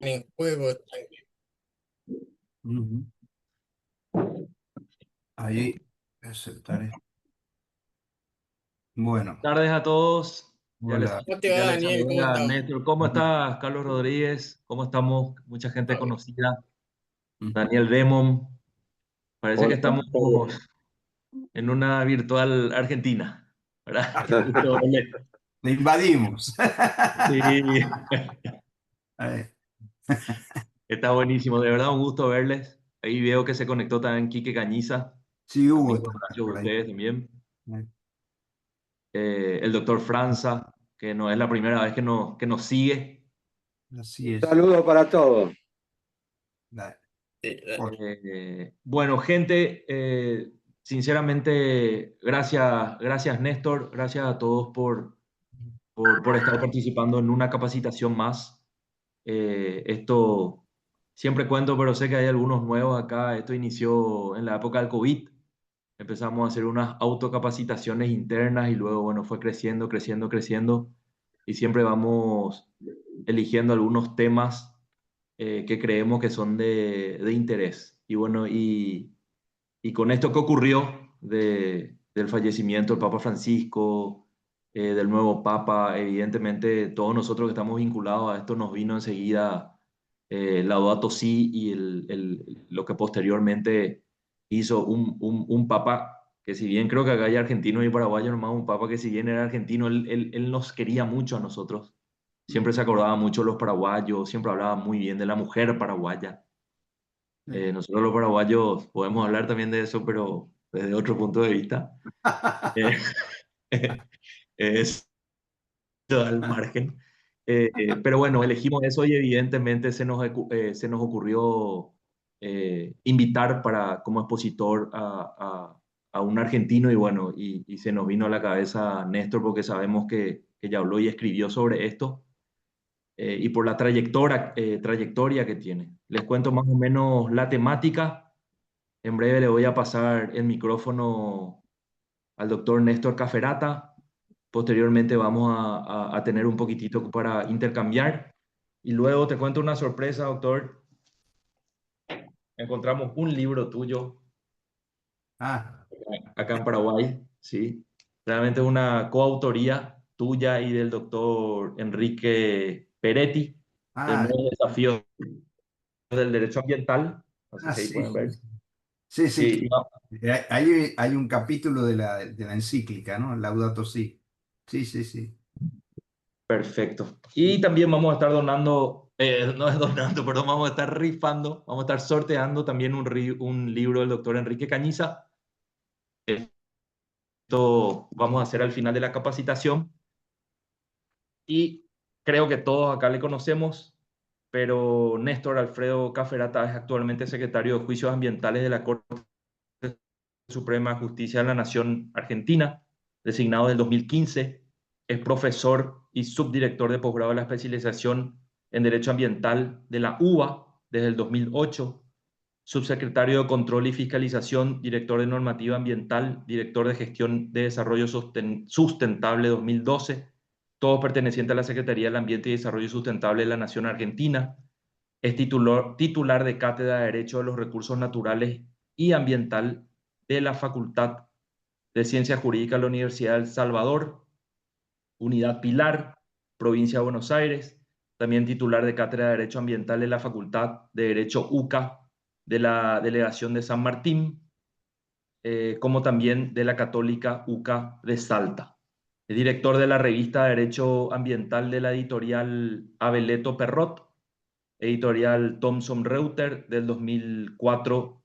en juego. Ujú. Ahí, aceptar esto. Bueno, Tardes a todos. hola. ¿Cómo te va, Ya les Daniel? ¿Cómo saludé a estamos? Néstor. ¿Cómo estás, Carlos Rodríguez? ¿Cómo estamos? Mucha gente conocida. Daniel Demon. Parece que Hola. estamos en una virtual Argentina, ¿verdad? Qué gusto verle. Le invadimos. Sí, A ver, está buenísimo. De verdad, un gusto verles. Ahí veo que se conectó también Quique Cañiza, sí, Hugo amigo está de muchos de por ahí. ustedes también. El doctor Franza, que no es la primera vez que nos sigue. Así es. Saludos para todos. Dale. Bueno, gente, sinceramente, gracias Néstor, gracias a todos por estar participando en una capacitación más. Esto siempre cuento, pero sé que hay algunos nuevos acá. Esto inició en la época del COVID. Empezamos a hacer unas autocapacitaciones internas y luego, bueno, fue creciendo, creciendo, creciendo. Y siempre vamos eligiendo algunos temas que creemos que son de interés. Y bueno, y con esto que ocurrió del fallecimiento del Papa Francisco, del nuevo Papa, evidentemente todos nosotros que estamos vinculados a esto nos vino enseguida Laudato Si y lo que posteriormente hizo un Papa que si bien creo que acá hay argentinos y paraguayos, nomás un Papa que si bien era argentino, él nos quería mucho a nosotros. Siempre se acordaba mucho de los paraguayos, siempre hablaba muy bien de la mujer paraguaya. Nosotros los paraguayos podemos hablar también de eso, pero desde otro punto de vista. Eh, es al margen. Pero bueno, elegimos eso y evidentemente se nos ocurrió invitar como expositor a un argentino y bueno, y se nos vino a la cabeza Néstor porque sabemos que ya habló y escribió sobre esto y por la trayectoria que tiene. Les cuento más o menos la temática. En breve le voy a pasar el micrófono al doctor Néstor Caferata. Posteriormente vamos a tener un poquitito para intercambiar. Y luego te cuento una sorpresa, doctor. Encontramos un libro tuyo Ah, acá en Paraguay, ¿sí? Realmente es una coautoría tuya y del doctor Enrique Peretti, El ah, nuevo desafío del derecho ambiental. No sé si ahí sí. pueden ver. Sí, sí. Sí, no, Hay un capítulo de la encíclica, ¿no? Laudato Si. Sí, sí, sí. perfecto. Y también vamos a estar donando, no es donando, perdón, vamos a estar rifando, vamos a estar sorteando también un libro del doctor Enrique Cañiza. Esto vamos a hacer al final de la capacitación. Y creo que todos acá le conocemos, pero Néstor Alfredo Caferata es actualmente secretario de Juicios Ambientales de la Corte Suprema de Justicia de la Nación Argentina, designado del 2015. Es profesor y subdirector de posgrado de la especialización en Derecho Ambiental de la UBA desde el 2008. Subsecretario de Control y Fiscalización, director de Normativa Ambiental, director de Gestión de Desarrollo Sustentable 2012, todo perteneciente a la Secretaría del Ambiente y Desarrollo Sustentable de la Nación Argentina. Es titular de Cátedra de Derecho de los Recursos Naturales y Ambiental de la Facultad de Ciencias Jurídicas de la Universidad del Salvador, Unidad Pilar, Provincia de Buenos Aires. También titular de Cátedra de Derecho Ambiental de la Facultad de Derecho UCA de la Delegación de San Martín, como también de la Católica UCA de Salta. Es director de la revista de Derecho Ambiental de la editorial Abeleto Perrot, editorial Thomson Reuters del 2004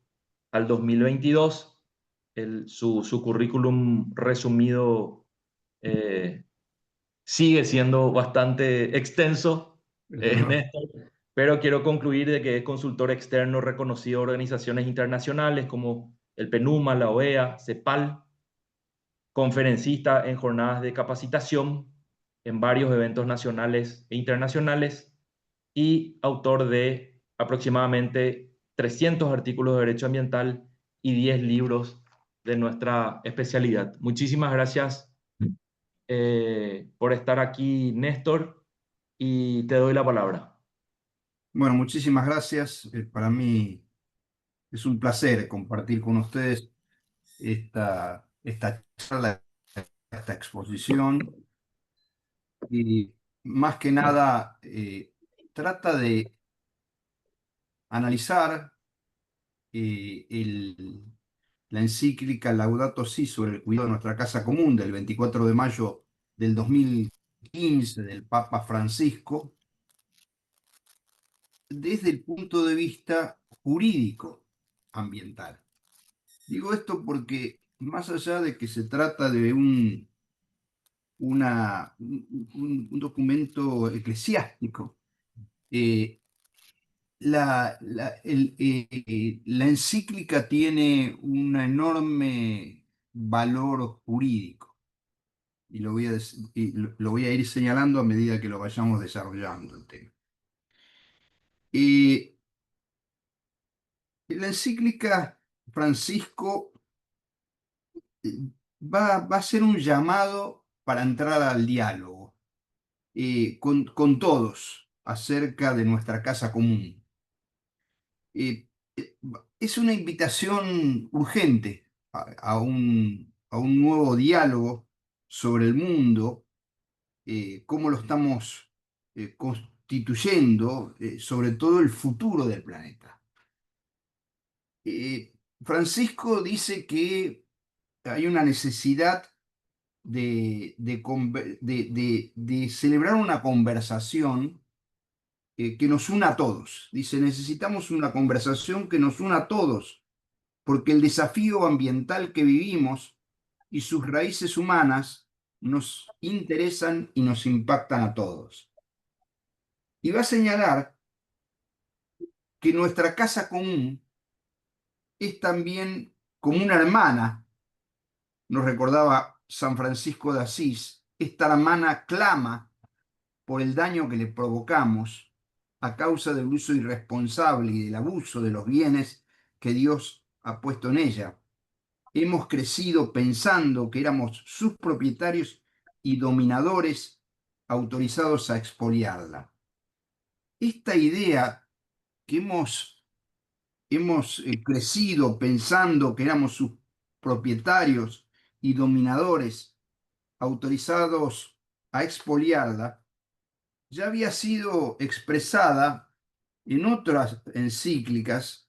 al 2022. Su currículum resumido eh, sigue siendo bastante extenso en esto, pero quiero concluir de que es consultor externo reconocido de organizaciones internacionales como el PENUMA, la OEA, CEPAL, conferencista en jornadas de capacitación en varios eventos nacionales e internacionales y autor de aproximadamente 300 artículos de derecho ambiental y 10 libros de nuestra especialidad. Muchísimas gracias por estar aquí, Néstor, y te doy la palabra. Bueno, muchísimas gracias. Para mí es un placer compartir con ustedes esta charla, esta exposición. Y más que nada, trata de analizar la encíclica Laudato Si sobre el cuidado de nuestra casa común del 24 de mayo del 2015 del Papa Francisco desde el punto de vista jurídico ambiental. Digo esto porque más allá de que se trata de un documento eclesiástico, eh, la encíclica tiene un enorme valor jurídico y lo voy a ir señalando a medida que lo vayamos desarrollando el tema. Eh, la encíclica Francisco va a ser un llamado para entrar al diálogo con todos acerca de nuestra casa común. Eh, es una invitación urgente a un nuevo diálogo sobre el mundo, cómo lo estamos constituyendo, sobre todo el futuro del planeta. Eh, Francisco dice que hay una necesidad de celebrar una conversación que nos una a todos. Dice, necesitamos una conversación que nos una a todos, porque el desafío ambiental que vivimos y sus raíces humanas nos interesan y nos impactan a todos. Y va a señalar que nuestra casa común es también como una hermana, nos recordaba San Francisco de Asís, esta hermana clama por el daño que le provocamos a causa del uso irresponsable y del abuso de los bienes que Dios ha puesto en ella. Hemos crecido pensando que éramos sus propietarios y dominadores autorizados a expoliarla. Esta idea que hemos crecido pensando que éramos sus propietarios y dominadores autorizados a expoliarla, ya había sido expresada en otras encíclicas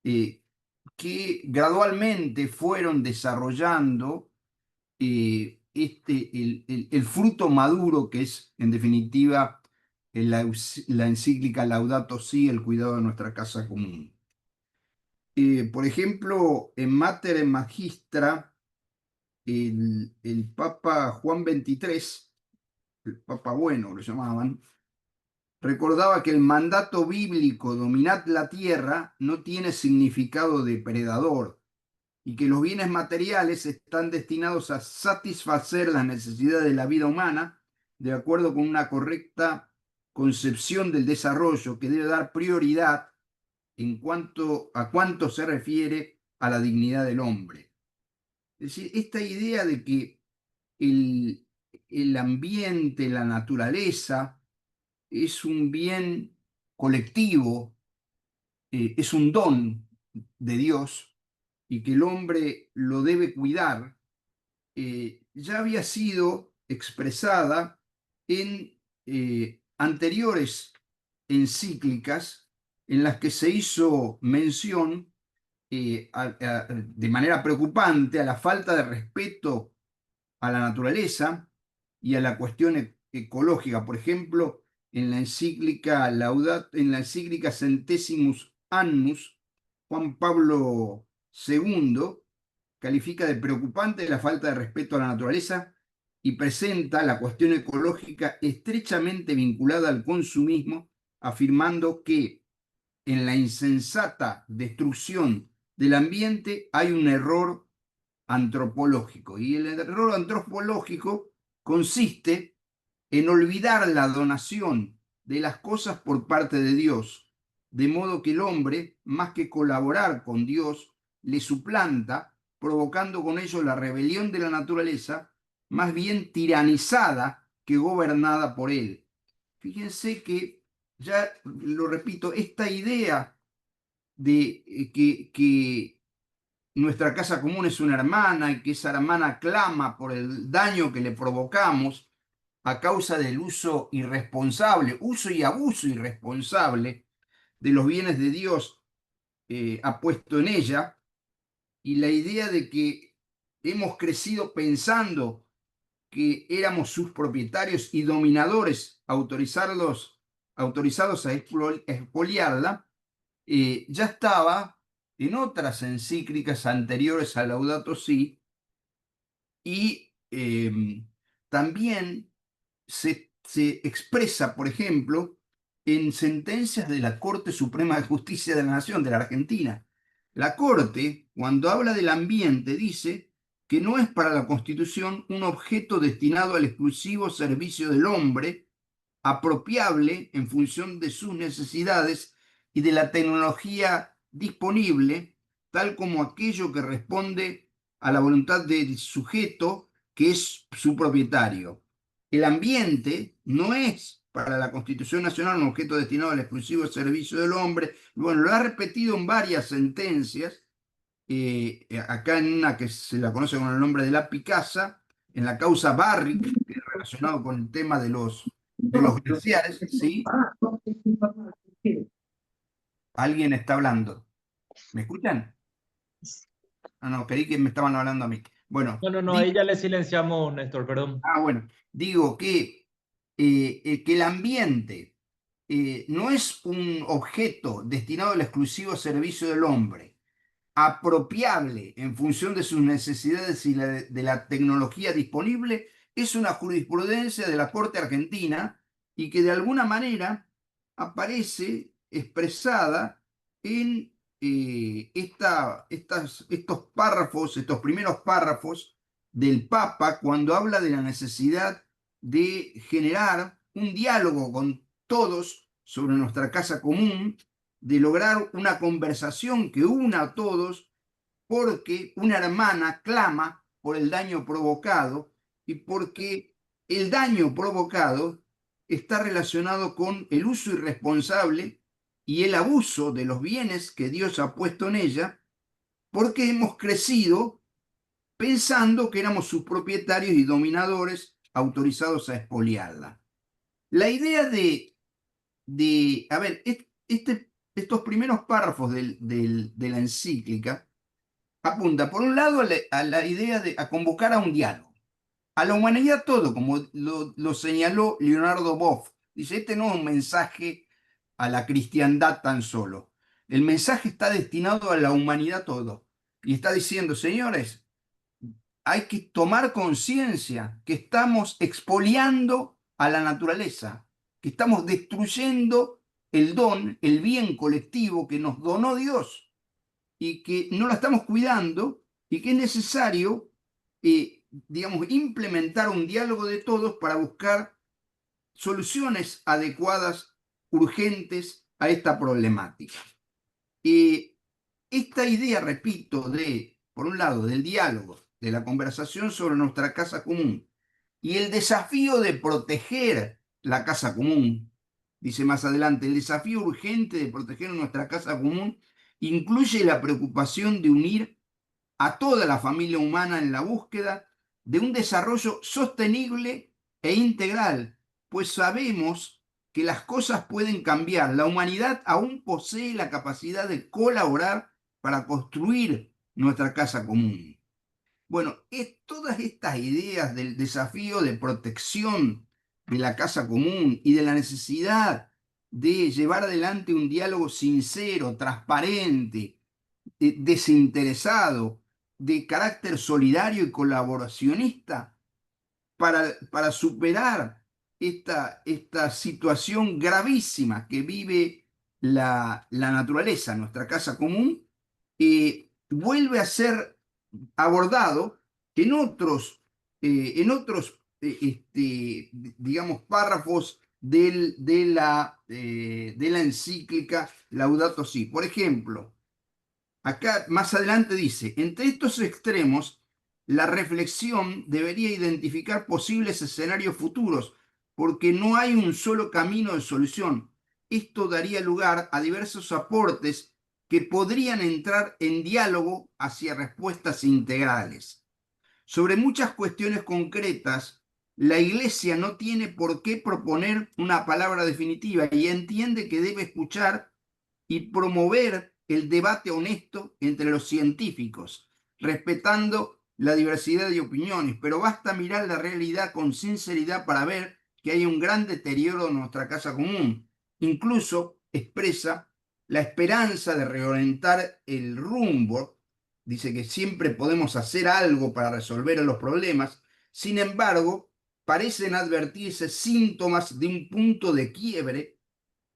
que gradualmente fueron desarrollando el fruto maduro que es, en definitiva, la encíclica Laudato Si, el cuidado de nuestra casa común. Por ejemplo, en Mater Magistra, el Papa Juan XXIII, el Papa Bueno lo llamaban, recordaba que el mandato bíblico dominad la tierra no tiene significado depredador y que los bienes materiales están destinados a satisfacer las necesidades de la vida humana de acuerdo con una correcta concepción del desarrollo que debe dar prioridad en cuanto se refiere a la dignidad del hombre. Es decir, esta idea de que el, el ambiente, la naturaleza, es un bien colectivo, es un don de Dios y que el hombre lo debe cuidar, ya había sido expresada en anteriores encíclicas en las que se hizo mención de manera preocupante a la falta de respeto a la naturaleza y a la cuestión ecológica. Por ejemplo, en la encíclica Centesimus Annus, Juan Pablo II califica de preocupante la falta de respeto a la naturaleza y presenta la cuestión ecológica estrechamente vinculada al consumismo, afirmando que en la insensata destrucción del ambiente hay un error antropológico. Y el error antropológico consiste en olvidar la donación de las cosas por parte de Dios, de modo que el hombre, más que colaborar con Dios, le suplanta, provocando con ello la rebelión de la naturaleza, más bien tiranizada que gobernada por él. Fíjense que ya lo repito, esta idea de que nuestra casa común es una hermana y que esa hermana clama por el daño que le provocamos a causa del uso irresponsable, uso y abuso irresponsable de los bienes de Dios ha puesto en ella, y la idea de que hemos crecido pensando que éramos sus propietarios y dominadores autorizados a expoliarla, ya estaba en otras encíclicas anteriores a Laudato Si, y también se expresa, por ejemplo, en sentencias de la Corte Suprema de Justicia de la Nación de la Argentina. La Corte, cuando habla del ambiente, dice que no es para la Constitución un objeto destinado al exclusivo servicio del hombre, apropiable en función de sus necesidades y de la tecnología disponible, tal como aquello que responde a la voluntad del sujeto que es su propietario. El ambiente no es para la Constitución Nacional un objeto destinado al exclusivo servicio del hombre. Bueno, lo ha repetido en varias sentencias, acá en una que se la conoce con el nombre de la Picasa, en la causa Barrick, que es relacionado con el tema de los glaciares, ¿sí? Alguien está hablando. ¿Me escuchan? Ah, no, creí que me estaban hablando a mí. Bueno, No, no, no, ahí ya le silenciamos, Néstor, perdón. bueno, digo que el ambiente no es un objeto destinado al exclusivo servicio del hombre, apropiable en función de sus necesidades y de la tecnología disponible, es una jurisprudencia de la Corte Argentina, y que de alguna manera aparece expresada en estos párrafos, estos primeros párrafos del Papa, cuando habla de la necesidad de generar un diálogo con todos sobre nuestra casa común, de lograr una conversación que una a todos, porque una hermana clama por el daño provocado, y porque el daño provocado está relacionado con el uso irresponsable y el abuso de los bienes que Dios ha puesto en ella, porque hemos crecido pensando que éramos sus propietarios y dominadores autorizados a expoliarla. La idea a ver, estos primeros párrafos de la encíclica apunta, por un lado, a la idea a convocar a un diálogo. A la humanidad todo, como lo señaló Leonardo Boff. Dice, este no es un mensaje a la cristiandad tan solo. El mensaje está destinado a la humanidad todo. Y está diciendo, señores, hay que tomar conciencia que estamos expoliando a la naturaleza, que estamos destruyendo el don, el bien colectivo que nos donó Dios, y que no la estamos cuidando, y que es necesario, digamos, implementar un diálogo de todos para buscar soluciones adecuadas, urgentes a esta problemática. Esta idea, repito, por un lado, del diálogo, de la conversación sobre nuestra casa común, y el desafío de proteger la casa común, dice más adelante, el desafío urgente de proteger nuestra casa común incluye la preocupación de unir a toda la familia humana en la búsqueda de un desarrollo sostenible e integral, pues sabemos que las cosas pueden cambiar. La humanidad aún posee la capacidad de colaborar para construir nuestra casa común. Bueno, todas estas ideas del desafío de protección de la casa común y de la necesidad de llevar adelante un diálogo sincero, transparente, desinteresado, de carácter solidario y colaboracionista, para superar esta situación gravísima que vive la naturaleza, nuestra casa común, vuelve a ser abordado digamos, párrafos de la encíclica Laudato Si. Por ejemplo, acá más adelante dice, entre estos extremos, la reflexión debería identificar posibles escenarios futuros, porque no hay un solo camino de solución. esto daría lugar a diversos aportes que podrían entrar en diálogo hacia respuestas integrales. Sobre muchas cuestiones concretas, la Iglesia no tiene por qué proponer una palabra definitiva y entiende que debe escuchar y promover el debate honesto entre los científicos, respetando la diversidad de opiniones, pero basta mirar la realidad con sinceridad para ver que hay un gran deterioro en nuestra casa común. Incluso expresa la esperanza de reorientar el rumbo, dice que siempre podemos hacer algo para resolver los problemas, sin embargo, parecen advertirse síntomas de un punto de quiebre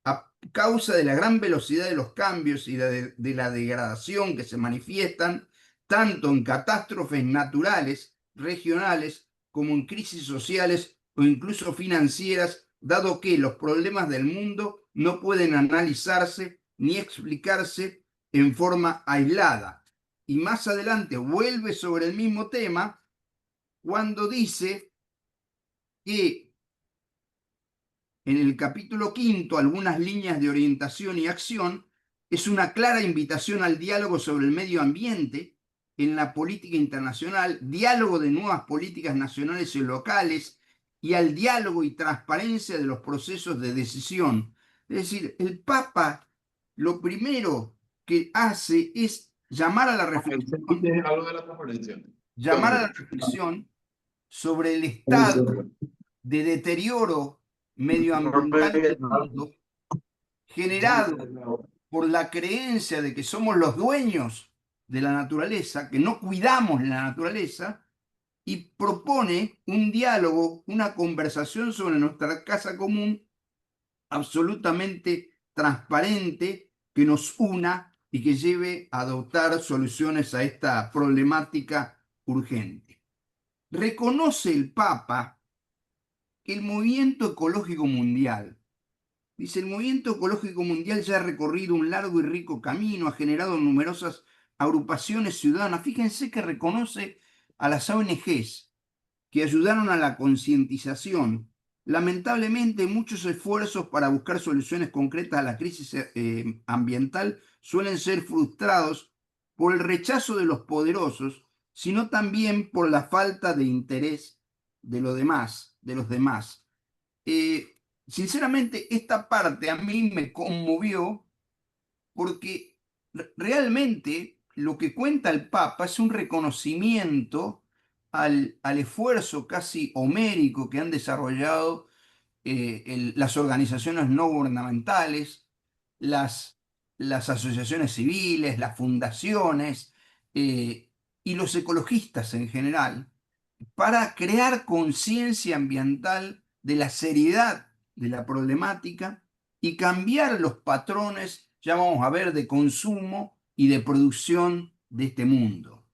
a causa de la gran velocidad de los cambios y de la degradación que se manifiestan tanto en catástrofes naturales, regionales, como en crisis sociales o incluso financieras, dado que los problemas del mundo no pueden analizarse ni explicarse en forma aislada. Y más adelante vuelve sobre el mismo tema cuando dice que en el capítulo quinto, algunas líneas de orientación y acción, es una clara invitación al diálogo sobre el medio ambiente en la política internacional, diálogo de nuevas políticas nacionales y locales y al diálogo y transparencia de los procesos de decisión. Es decir, el Papa lo primero que hace es llamar a la reflexión, llamar a la reflexión sobre el estado de deterioro medioambiental del mundo generado por la creencia de que somos los dueños de la naturaleza, que no cuidamos la naturaleza, y propone un diálogo, una conversación sobre nuestra casa común absolutamente transparente que nos una y que lleve a adoptar soluciones a esta problemática urgente. Reconoce el Papa que el movimiento ecológico mundial, dice, el movimiento ecológico mundial ya ha recorrido un largo y rico camino, ha generado numerosas agrupaciones ciudadanas. Fíjense que reconoce a las ONGs que ayudaron a la concientización. Lamentablemente, muchos esfuerzos para buscar soluciones concretas a la crisis ambiental suelen ser frustrados por el rechazo de los poderosos, sino también por la falta de interés de los demás. Sinceramente, esta parte a mí me conmovió porque realmente lo que cuenta el Papa es un reconocimiento al esfuerzo casi homérico que han desarrollado las organizaciones no gubernamentales, las, las asociaciones civiles, las fundaciones y los ecologistas en general, para crear conciencia ambiental de la seriedad de la problemática y cambiar los patrones, ya vamos a ver, de consumo y de producción de este mundo,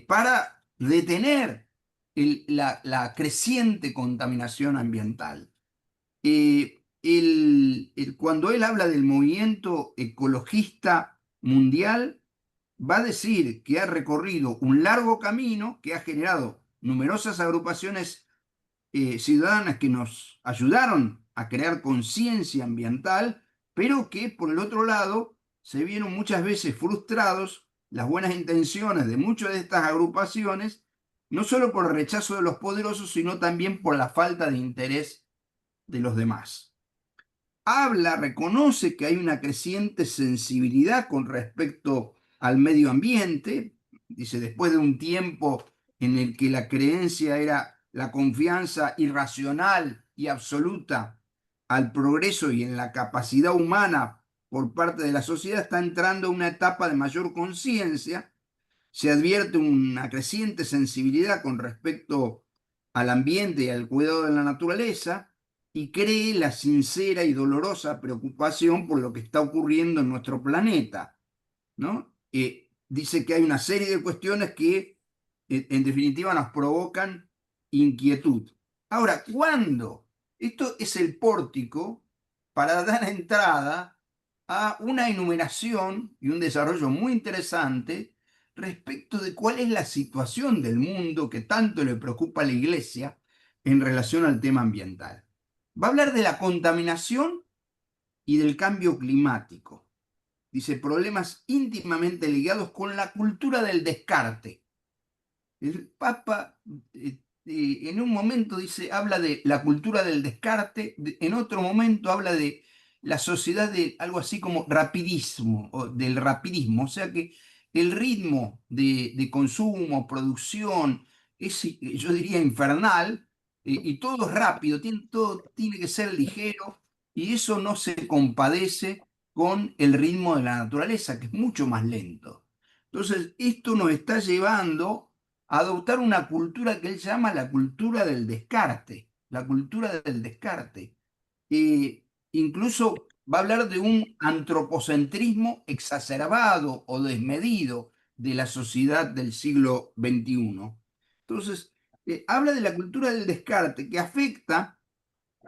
para detener la creciente contaminación ambiental. Cuando él habla del movimiento ecologista mundial, va a decir que ha recorrido un largo camino, que ha generado numerosas agrupaciones ciudadanas que nos ayudaron a crear conciencia ambiental, pero que por el otro lado se vieron muchas veces frustrados las buenas intenciones de muchas de estas agrupaciones, no solo por el rechazo de los poderosos, sino también por la falta de interés de los demás. Reconoce que hay una creciente sensibilidad con respecto al medio ambiente. Dice, después de un tiempo en el que la creencia era la confianza irracional y absoluta al progreso y en la capacidad humana por parte de la sociedad, está entrando una etapa de mayor conciencia. Se advierte una creciente sensibilidad con respecto al ambiente y al cuidado de la naturaleza, y cree la sincera y dolorosa preocupación por lo que está ocurriendo en nuestro planeta, ¿no? Dice que hay una serie de cuestiones que, en definitiva, nos provocan inquietud. Ahora, ¿cuándo? Esto es el pórtico para dar entrada a una enumeración y un desarrollo muy interesante respecto de cuál es la situación del mundo que tanto le preocupa a la Iglesia en relación al tema ambiental. Va a hablar de la contaminación y del cambio climático. Dice, problemas íntimamente ligados con la cultura del descarte. El Papa en un momento dice, habla de la cultura del descarte, en otro momento habla de la sociedad de algo así como rapidismo, o del rapidismo, o sea que el ritmo de consumo, producción, es, yo diría, infernal, y todo es rápido, todo tiene que ser ligero, y eso no se compadece con el ritmo de la naturaleza, que es mucho más lento. Entonces, esto nos está llevando a adoptar una cultura que él llama la cultura del descarte, la cultura del descarte. Incluso va a hablar de un antropocentrismo exacerbado o desmedido de la sociedad del siglo XXI. Entonces, habla de la cultura del descarte que afecta,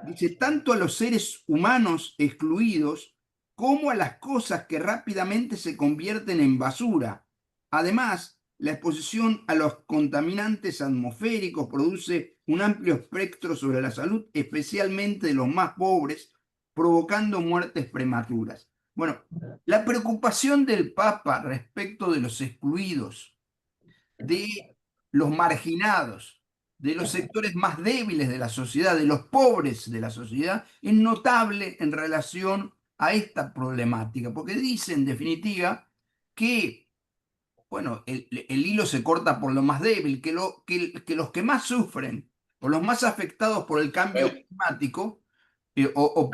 dice, tanto a los seres humanos excluidos como a las cosas que rápidamente se convierten en basura. Además, la exposición a los contaminantes atmosféricos produce un amplio espectro sobre la salud, especialmente de los más pobres, provocando muertes prematuras. Bueno, la preocupación del Papa respecto de los excluidos, de los marginados, de los sectores más débiles de la sociedad, de los pobres de la sociedad, es notable en relación a esta problemática, porque dice en definitiva que, bueno, el hilo se corta por lo más débil, que los que más sufren o los más afectados por el cambio climático o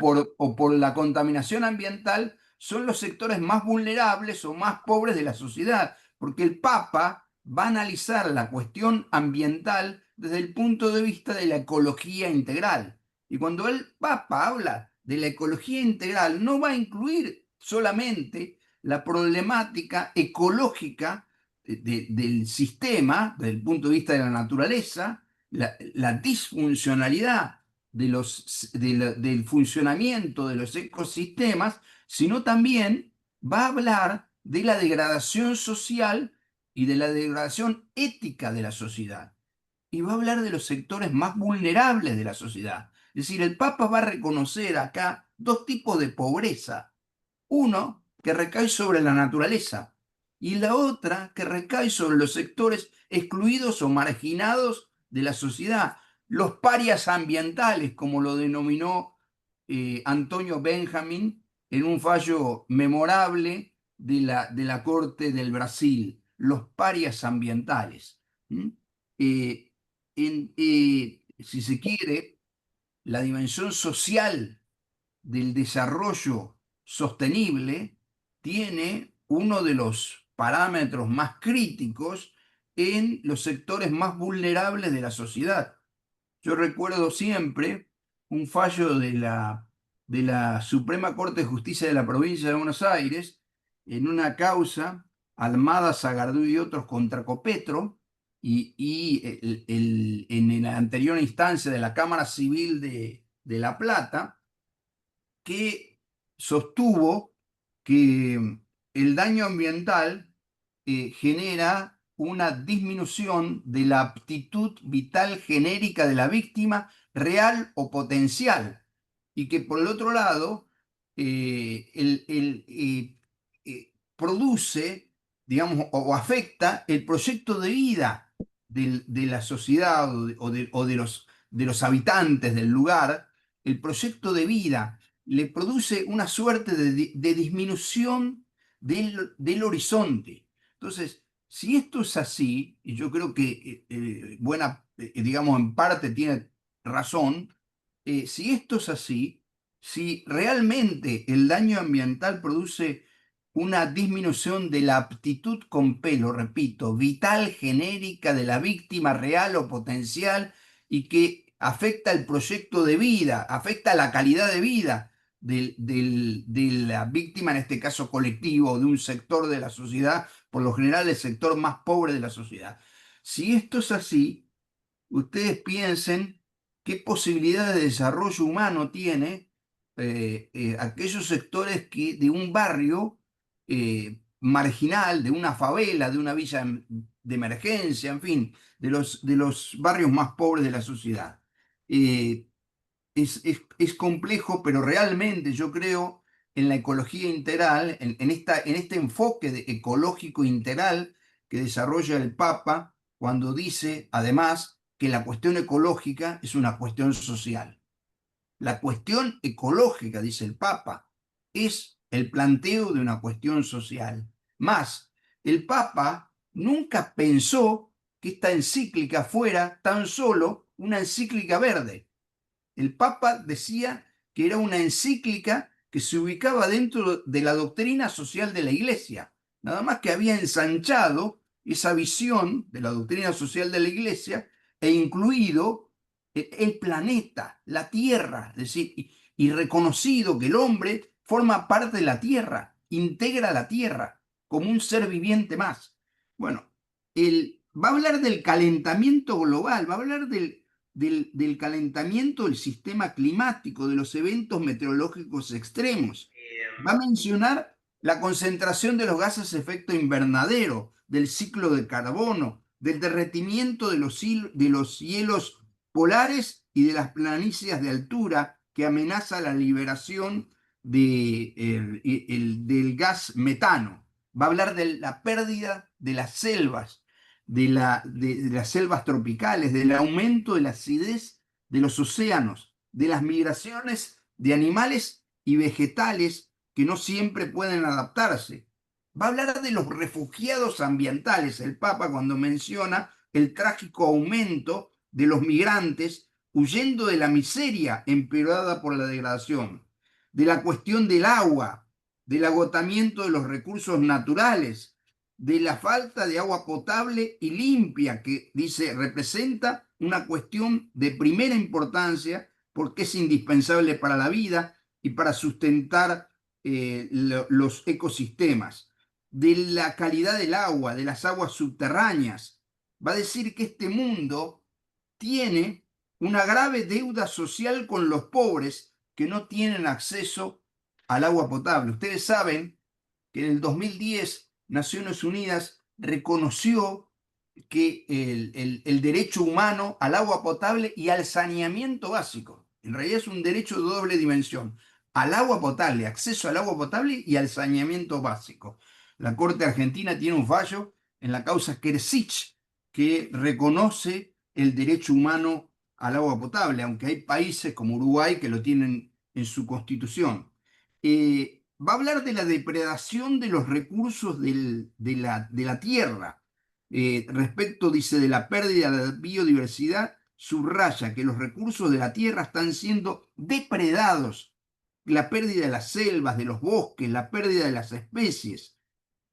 por la contaminación ambiental son los sectores más vulnerables o más pobres de la sociedad, porque el Papa va a analizar la cuestión ambiental desde el punto de vista de la ecología integral. Y cuando el Papa habla de la ecología integral, no va a incluir solamente la problemática ecológica del sistema, desde el punto de vista de la naturaleza, la disfuncionalidad del funcionamiento de los ecosistemas, sino también va a hablar de la degradación social y de la degradación ética de la sociedad. Y va a hablar de los sectores más vulnerables de la sociedad. Es decir, el Papa va a reconocer acá dos tipos de pobreza. Uno que recae sobre la naturaleza y la otra que recae sobre los sectores excluidos o marginados de la sociedad, los parias ambientales, como lo denominó Antonio Benjamin en un fallo memorable de la Corte del Brasil, los parias ambientales. ¿Mm? Eh, si se quiere, la dimensión social del desarrollo sostenible tiene uno de los parámetros más críticos en los sectores más vulnerables de la sociedad. Yo recuerdo siempre un fallo de la Suprema Corte de Justicia de la provincia de Buenos Aires en una causa Almada, Sagardú y otros contra Copetro en la anterior instancia de la Cámara Civil de La Plata, que sostuvo que el daño ambiental genera una disminución de la aptitud vital genérica de la víctima real o potencial, y que por el otro lado produce, digamos, o afecta el proyecto de vida de la sociedad de los habitantes del lugar, el proyecto de vida le produce una suerte de disminución del horizonte. Entonces, si esto es así, y yo creo que digamos, en parte tiene razón, si esto es así, si realmente el daño ambiental produce una disminución de la aptitud con pelo, repito, vital genérica de la víctima real o potencial, y que afecta el proyecto de vida, afecta la calidad de vida de la víctima, en este caso colectivo, de un sector de la sociedad, por lo general el sector más pobre de la sociedad. Si esto es así, ustedes piensen qué posibilidades de desarrollo humano tiene aquellos sectores de un barrio marginal, de una favela, de una villa de emergencia, en fin, de los barrios más pobres de la sociedad. Es complejo, pero realmente yo creo en la ecología integral, en este enfoque ecológico integral que desarrolla el Papa cuando dice, además, que la cuestión ecológica es una cuestión social. La cuestión ecológica, dice el Papa, es el planteo de una cuestión social. Más, el Papa nunca pensó que esta encíclica fuera tan solo una encíclica verde. El Papa decía que era una encíclica que se ubicaba dentro de la doctrina social de la Iglesia, nada más que había ensanchado esa visión de la doctrina social de la Iglesia e incluido el planeta, la Tierra, es decir, y reconocido que el hombre forma parte de la Tierra, integra la Tierra como un ser viviente más. Bueno, va a hablar del calentamiento global, va a hablar del calentamiento del sistema climático, de los eventos meteorológicos extremos. Va a mencionar la concentración de los gases de efecto invernadero, del ciclo de carbono, del derretimiento de los hielos polares y de las planicies de altura que amenaza la liberación del gas metano. Va a hablar de la pérdida de las selvas, de las selvas tropicales, del aumento de la acidez de los océanos, de las migraciones de animales y vegetales que no siempre pueden adaptarse. Va a hablar de los refugiados ambientales, el Papa, cuando menciona el trágico aumento de los migrantes huyendo de la miseria empeorada por la degradación, de la cuestión del agua, del agotamiento de los recursos naturales, de la falta de agua potable y limpia, que dice representa una cuestión de primera importancia porque es indispensable para la vida y para sustentar los ecosistemas, de la calidad del agua, de las aguas subterráneas. Va a decir que este mundo tiene una grave deuda social con los pobres que no tienen acceso al agua potable. Ustedes saben que en el 2010 Naciones Unidas reconoció que el derecho humano al agua potable y al saneamiento básico, en realidad es un derecho de doble dimensión, al agua potable, acceso al agua potable y al saneamiento básico. La Corte Argentina tiene un fallo en la causa Kersich que reconoce el derecho humano al agua potable, aunque hay países como Uruguay que lo tienen en su constitución. Va a hablar de la depredación de los recursos de la tierra. Respecto, dice, de la pérdida de la biodiversidad, subraya que los recursos de la tierra están siendo depredados. La pérdida de las selvas, de los bosques, la pérdida de las especies.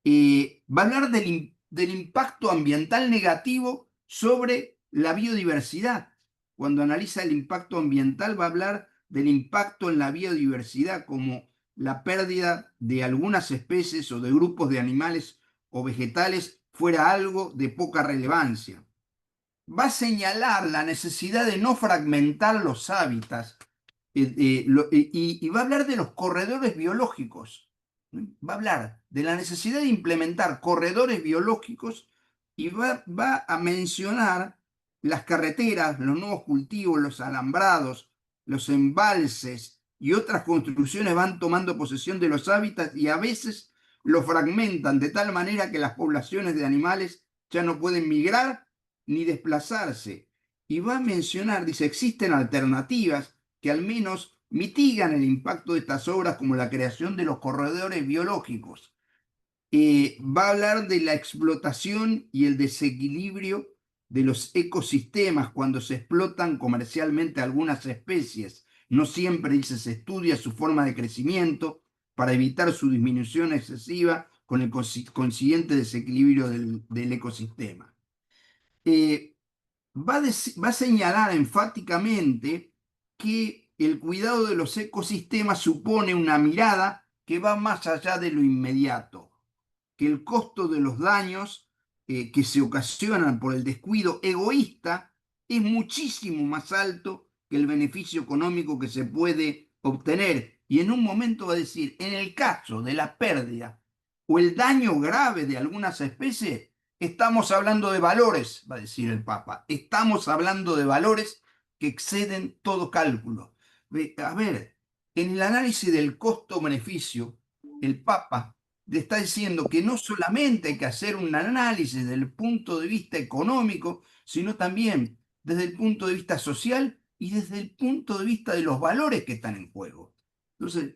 Va a hablar del impacto ambiental negativo sobre la biodiversidad. Cuando analiza el impacto ambiental, va a hablar del impacto en la biodiversidad como la pérdida de algunas especies o de grupos de animales o vegetales fuera algo de poca relevancia. Va a señalar la necesidad de no fragmentar los hábitats y va a hablar de los corredores biológicos. Va a hablar de la necesidad de implementar corredores biológicos y va a mencionar las carreteras, los nuevos cultivos, los alambrados, los embalses y otras construcciones van tomando posesión de los hábitats y a veces los fragmentan de tal manera que las poblaciones de animales ya no pueden migrar ni desplazarse. Y va a mencionar, dice, existen alternativas que al menos mitigan el impacto de estas obras, como la creación de los corredores biológicos. Va a hablar de la explotación y el desequilibrio de los ecosistemas cuando se explotan comercialmente algunas especies. No siempre, dice, se estudia su forma de crecimiento para evitar su disminución excesiva con el consiguiente desequilibrio del ecosistema. Va a señalar enfáticamente que el cuidado de los ecosistemas supone una mirada que va más allá de lo inmediato, que el costo de los daños que se ocasionan por el descuido egoísta es muchísimo más alto que el beneficio económico que se puede obtener. Y en un momento va a decir, en el caso de la pérdida o el daño grave de algunas especies, estamos hablando de valores, va a decir el Papa. Estamos hablando de valores que exceden todo cálculo. A ver, en el análisis del costo-beneficio, el Papa le está diciendo que no solamente hay que hacer un análisis desde el punto de vista económico, sino también desde el punto de vista social y desde el punto de vista de los valores que están en juego. Entonces,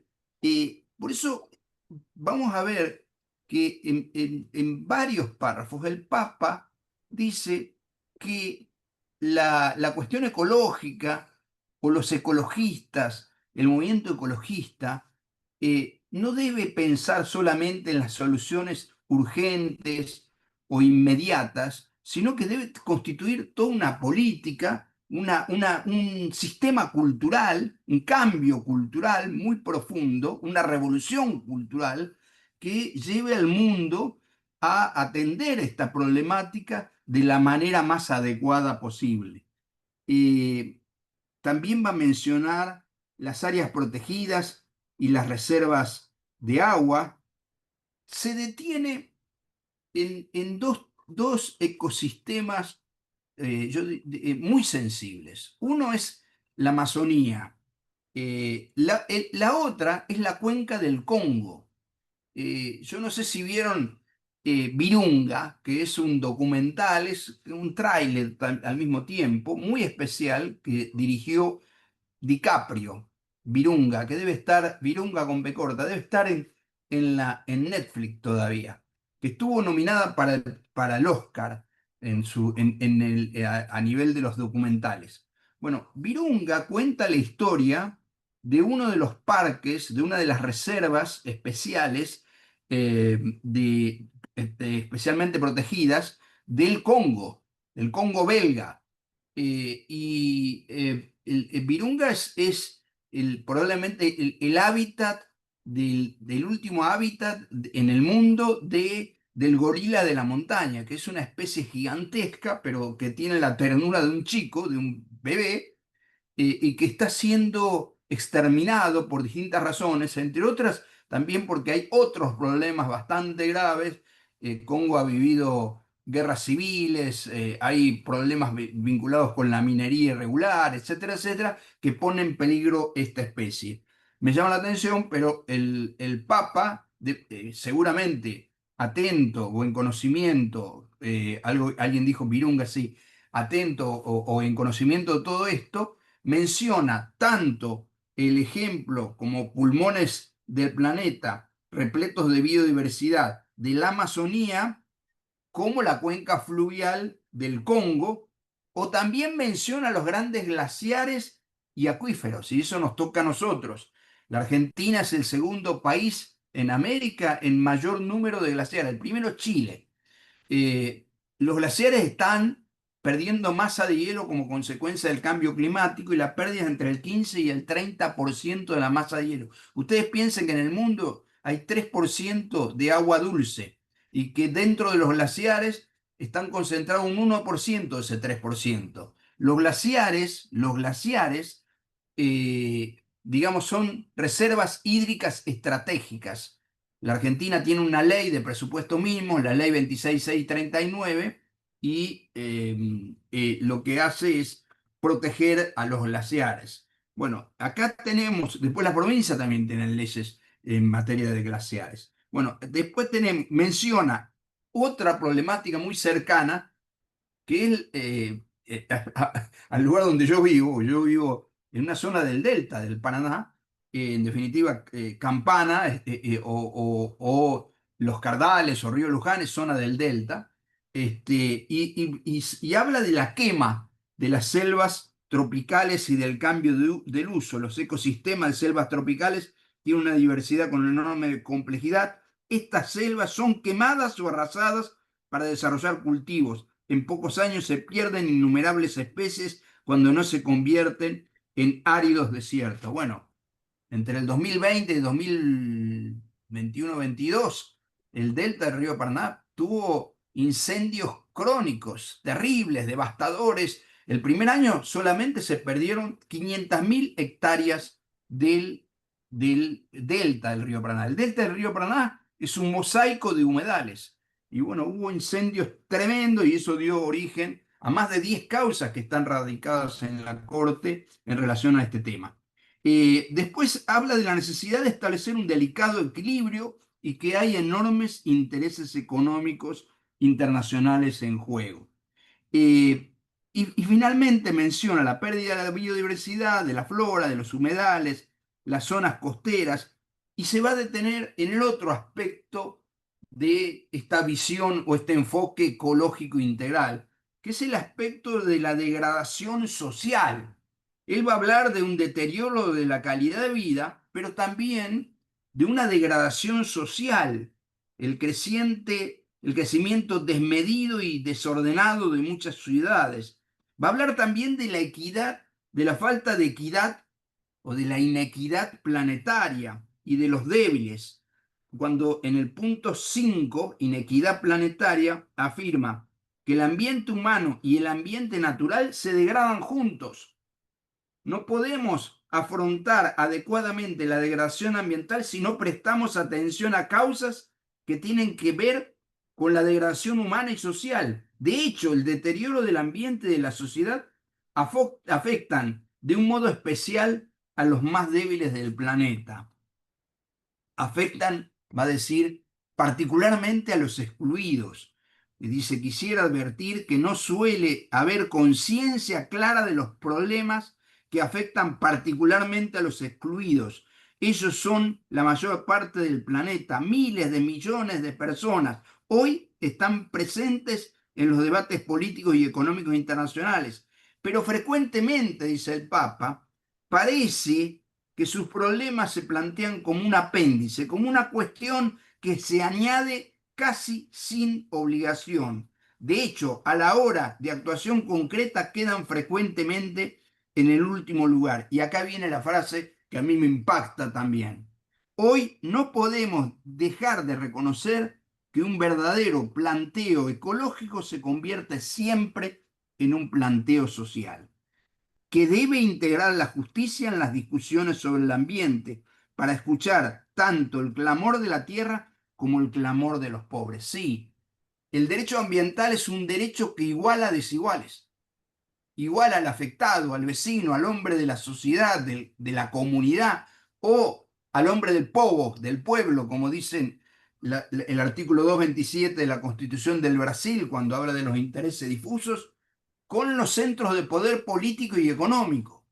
por eso vamos a ver que en varios párrafos el Papa dice que la cuestión ecológica o los ecologistas, el movimiento ecologista, no debe pensar solamente en las soluciones urgentes o inmediatas, sino que debe constituir toda una política, un sistema cultural, un cambio cultural muy profundo, una revolución cultural que lleve al mundo a atender esta problemática de la manera más adecuada posible. Eh, También va a mencionar las áreas protegidas y las reservas de agua. Se detiene en dos ecosistemas muy sensibles. Uno es la Amazonía. La otra es la cuenca del Congo. Yo no sé si vieron Virunga, que es un documental, es un tráiler al mismo tiempo, muy especial, que dirigió DiCaprio, Virunga, que debe estar, Virunga con B corta, debe estar en Netflix todavía, que estuvo nominada para el Oscar a nivel de los documentales. Bueno, Virunga cuenta la historia de uno de los parques, de una de las reservas especiales, especialmente protegidas del Congo belga. El Virunga es probablemente el hábitat del último hábitat en el mundo del gorila de la montaña, que es una especie gigantesca, pero que tiene la ternura de un chico, de un bebé, y que está siendo exterminado por distintas razones, entre otras también porque hay otros problemas bastante graves. Congo ha vivido guerras civiles, hay problemas vinculados con la minería irregular, etcétera, etcétera, que ponen en peligro esta especie. Me llama la atención, pero el Papa, seguramente atento o en conocimiento, alguien dijo Virunga, sí, atento o en conocimiento de todo esto, menciona tanto el ejemplo como pulmones del planeta repletos de biodiversidad de la Amazonía, como la cuenca fluvial del Congo, o también menciona los grandes glaciares y acuíferos, y eso nos toca a nosotros. La Argentina es el segundo país en América en mayor número de glaciares, el primero es Chile. Los glaciares están perdiendo masa de hielo como consecuencia del cambio climático y la pérdida es entre el 15 y el 30% de la masa de hielo. Ustedes piensen que en el mundo hay 3% de agua dulce y que dentro de los glaciares están concentrados un 1% de ese 3%. Los glaciares, digamos, son reservas hídricas estratégicas. La Argentina tiene una ley de presupuesto mínimo, la ley 26639, y lo que hace es proteger a los glaciares. Bueno, acá tenemos, después la provincia también tiene leyes en materia de glaciares. Bueno, después menciona otra problemática muy cercana, que es al lugar donde yo vivo en una zona del delta del Paraná, en definitiva Campana, o Los Cardales o Río Luján es zona del delta, y habla de la quema de las selvas tropicales y del cambio del uso. Los ecosistemas de selvas tropicales tienen una diversidad con una enorme complejidad. Estas selvas son quemadas o arrasadas para desarrollar cultivos. En pocos años se pierden innumerables especies cuando no se convierten en áridos desiertos. Bueno, entre el 2020 y 2021-22, el delta del río Paraná tuvo incendios crónicos, terribles, devastadores. El primer año solamente se perdieron 500.000 hectáreas del delta del río Paraná. El delta del río Paraná es un mosaico de humedales. Y bueno, hubo incendios tremendos y eso dio origen a más de 10 causas que están radicadas en la Corte en relación a este tema. Después habla de la necesidad de establecer un delicado equilibrio y que hay enormes intereses económicos internacionales en juego. Eh, y finalmente menciona la pérdida de la biodiversidad, de la flora, de los humedales, las zonas costeras, y se va a detener en el otro aspecto de esta visión o este enfoque ecológico integral, que es el aspecto de la degradación social. Él va a hablar de un deterioro de la calidad de vida, pero también de una degradación social, el crecimiento desmedido y desordenado de muchas ciudades. Va a hablar también de la equidad, de la falta de equidad o de la inequidad planetaria y de los débiles, cuando en el punto 5, inequidad planetaria, afirma que el ambiente humano y el ambiente natural se degradan juntos. No podemos afrontar adecuadamente la degradación ambiental si no prestamos atención a causas que tienen que ver con la degradación humana y social. De hecho, el deterioro del ambiente y de la sociedad afectan de un modo especial a los más débiles del planeta. Afectan, va a decir, particularmente a los excluidos. Y dice, quisiera advertir que no suele haber conciencia clara de los problemas que afectan particularmente a los excluidos. Ellos son la mayor parte del planeta, miles de millones de personas. Hoy están presentes en los debates políticos y económicos internacionales, pero frecuentemente, dice el Papa, parece que sus problemas se plantean como un apéndice, como una cuestión que se añade casi sin obligación. De hecho, a la hora de actuación concreta quedan frecuentemente en el último lugar. Y acá viene la frase que a mí me impacta también. Hoy no podemos dejar de reconocer que un verdadero planteo ecológico se convierte siempre en un planteo social, que debe integrar la justicia en las discusiones sobre el ambiente para escuchar tanto el clamor de la tierra como el clamor de los pobres. Sí, el derecho ambiental es un derecho que iguala desiguales, iguala al afectado, al vecino, al hombre de la sociedad, de la comunidad o al hombre del povo, del pueblo, como dicen el artículo 227 de la Constitución del Brasil cuando habla de los intereses difusos, con los centros de poder político y económico.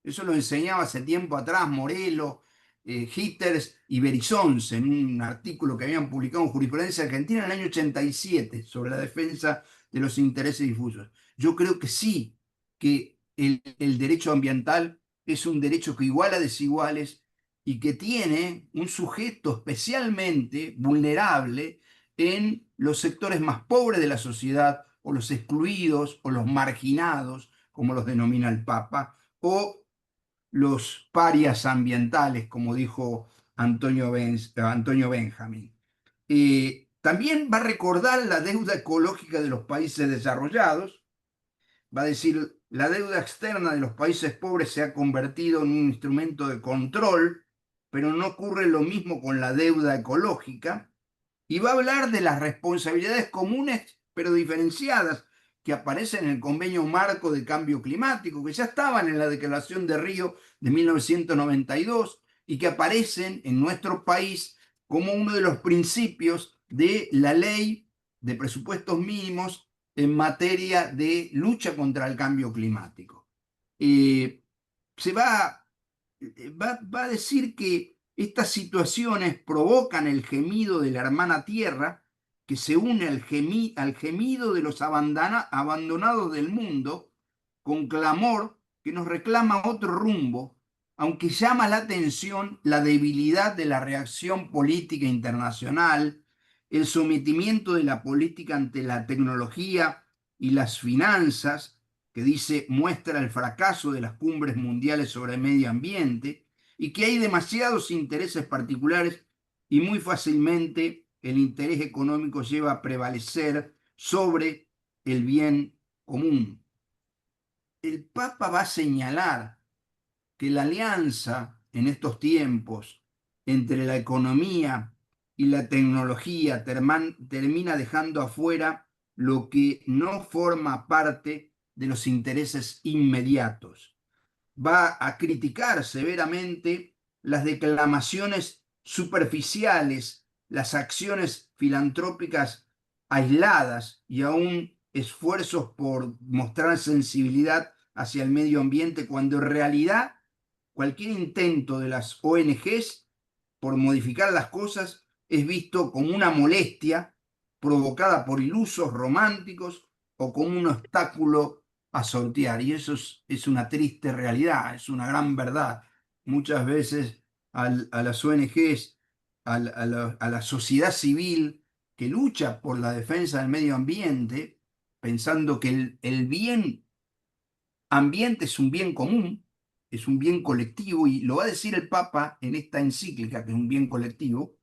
Eso lo enseñaba hace tiempo atrás Morelo, Hitters y Berizonce en un artículo que habían publicado en Jurisprudencia Argentina en el año 87 sobre la defensa de los intereses difusos. Yo creo que sí, que el derecho ambiental es un derecho que iguala desiguales y que tiene un sujeto especialmente vulnerable en los sectores más pobres de la sociedad o los excluidos o los marginados, como los denomina el Papa, o los parias ambientales, como dijo Antonio Benjamin. También va a recordar la deuda ecológica de los países desarrollados, va a decir, la deuda externa de los países pobres se ha convertido en un instrumento de control, pero no ocurre lo mismo con la deuda ecológica, y va a hablar de las responsabilidades comunes pero diferenciadas que aparecen en el Convenio Marco de Cambio Climático, que ya estaban en la Declaración de Río de 1992 y que aparecen en nuestro país como uno de los principios de la ley de presupuestos mínimos en materia de lucha contra el cambio climático. Eh, se va a decir que estas situaciones provocan el gemido de la hermana tierra, que se une al gemido de los abandonados del mundo, con clamor que nos reclama otro rumbo, aunque llama la atención la debilidad de la reacción política internacional, el sometimiento de la política ante la tecnología y las finanzas, que dice muestra el fracaso de las cumbres mundiales sobre el medio ambiente y que hay demasiados intereses particulares y muy fácilmente el interés económico lleva a prevalecer sobre el bien común. El Papa va a señalar que la alianza en estos tiempos entre la economía y la tecnología termina dejando afuera lo que no forma parte de los intereses inmediatos. va a criticar severamente las declamaciones superficiales, las acciones filantrópicas aisladas y aún esfuerzos por mostrar sensibilidad hacia el medio ambiente, cuando en realidad cualquier intento de las ONGs por modificar las cosas es visto como una molestia provocada por ilusos románticos o como un obstáculo a sortear. Y eso es una triste realidad, es una gran verdad. Muchas veces a las ONGs, a la sociedad civil que lucha por la defensa del medio ambiente, pensando que el bien ambiente es un bien común, es un bien colectivo, y lo va a decir el Papa en esta encíclica, que es un bien colectivo.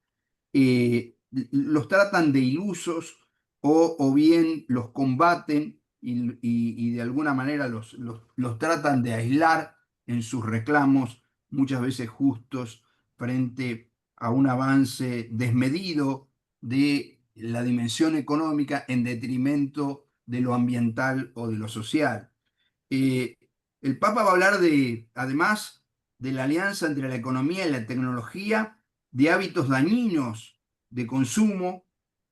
Los tratan de ilusos o bien los combaten y de alguna manera los tratan de aislar en sus reclamos, muchas veces justos, frente a un avance desmedido de la dimensión económica en detrimento de lo ambiental o de lo social. Eh, el Papa va a hablar además, de la alianza entre la economía y la tecnología, de hábitos dañinos de consumo,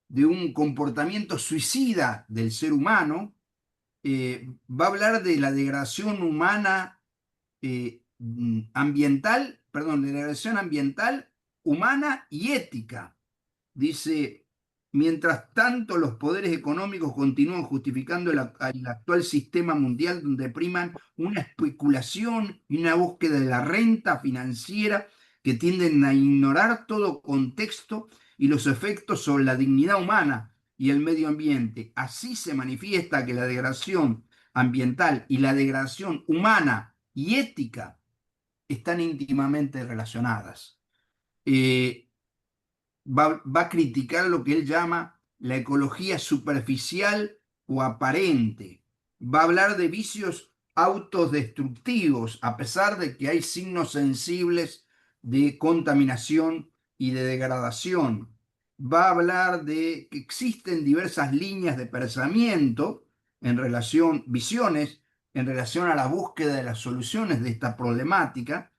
de un comportamiento suicida del ser humano. Va a hablar de la degradación humana, ambiental, perdón, de la degradación ambiental, humana y ética. Dice, mientras tanto los poderes económicos continúan justificando el actual sistema mundial, donde priman una especulación y una búsqueda de la renta financiera que tienden a ignorar todo contexto y los efectos sobre la dignidad humana y el medio ambiente. Así se manifiesta que la degradación ambiental y la degradación humana y ética están íntimamente relacionadas. Eh, va a criticar lo que él llama la ecología superficial o aparente. Va a hablar de vicios autodestructivos, a pesar de que hay signos sensibles de contaminación y de degradación. Va a hablar de que existen diversas líneas de pensamiento en relación, visiones en relación a la búsqueda de las soluciones de esta problemática.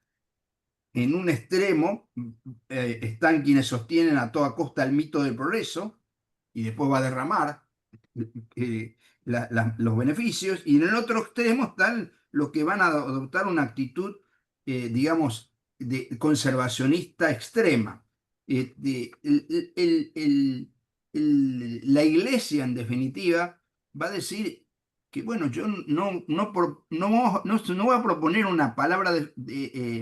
En un extremo están quienes sostienen a toda costa el mito del progreso y después va a derramar los beneficios, y en el otro extremo están los que van a adoptar una actitud, digamos, de conservacionista extrema. La iglesia, en definitiva, va a decir que, bueno, yo no voy a proponer una palabra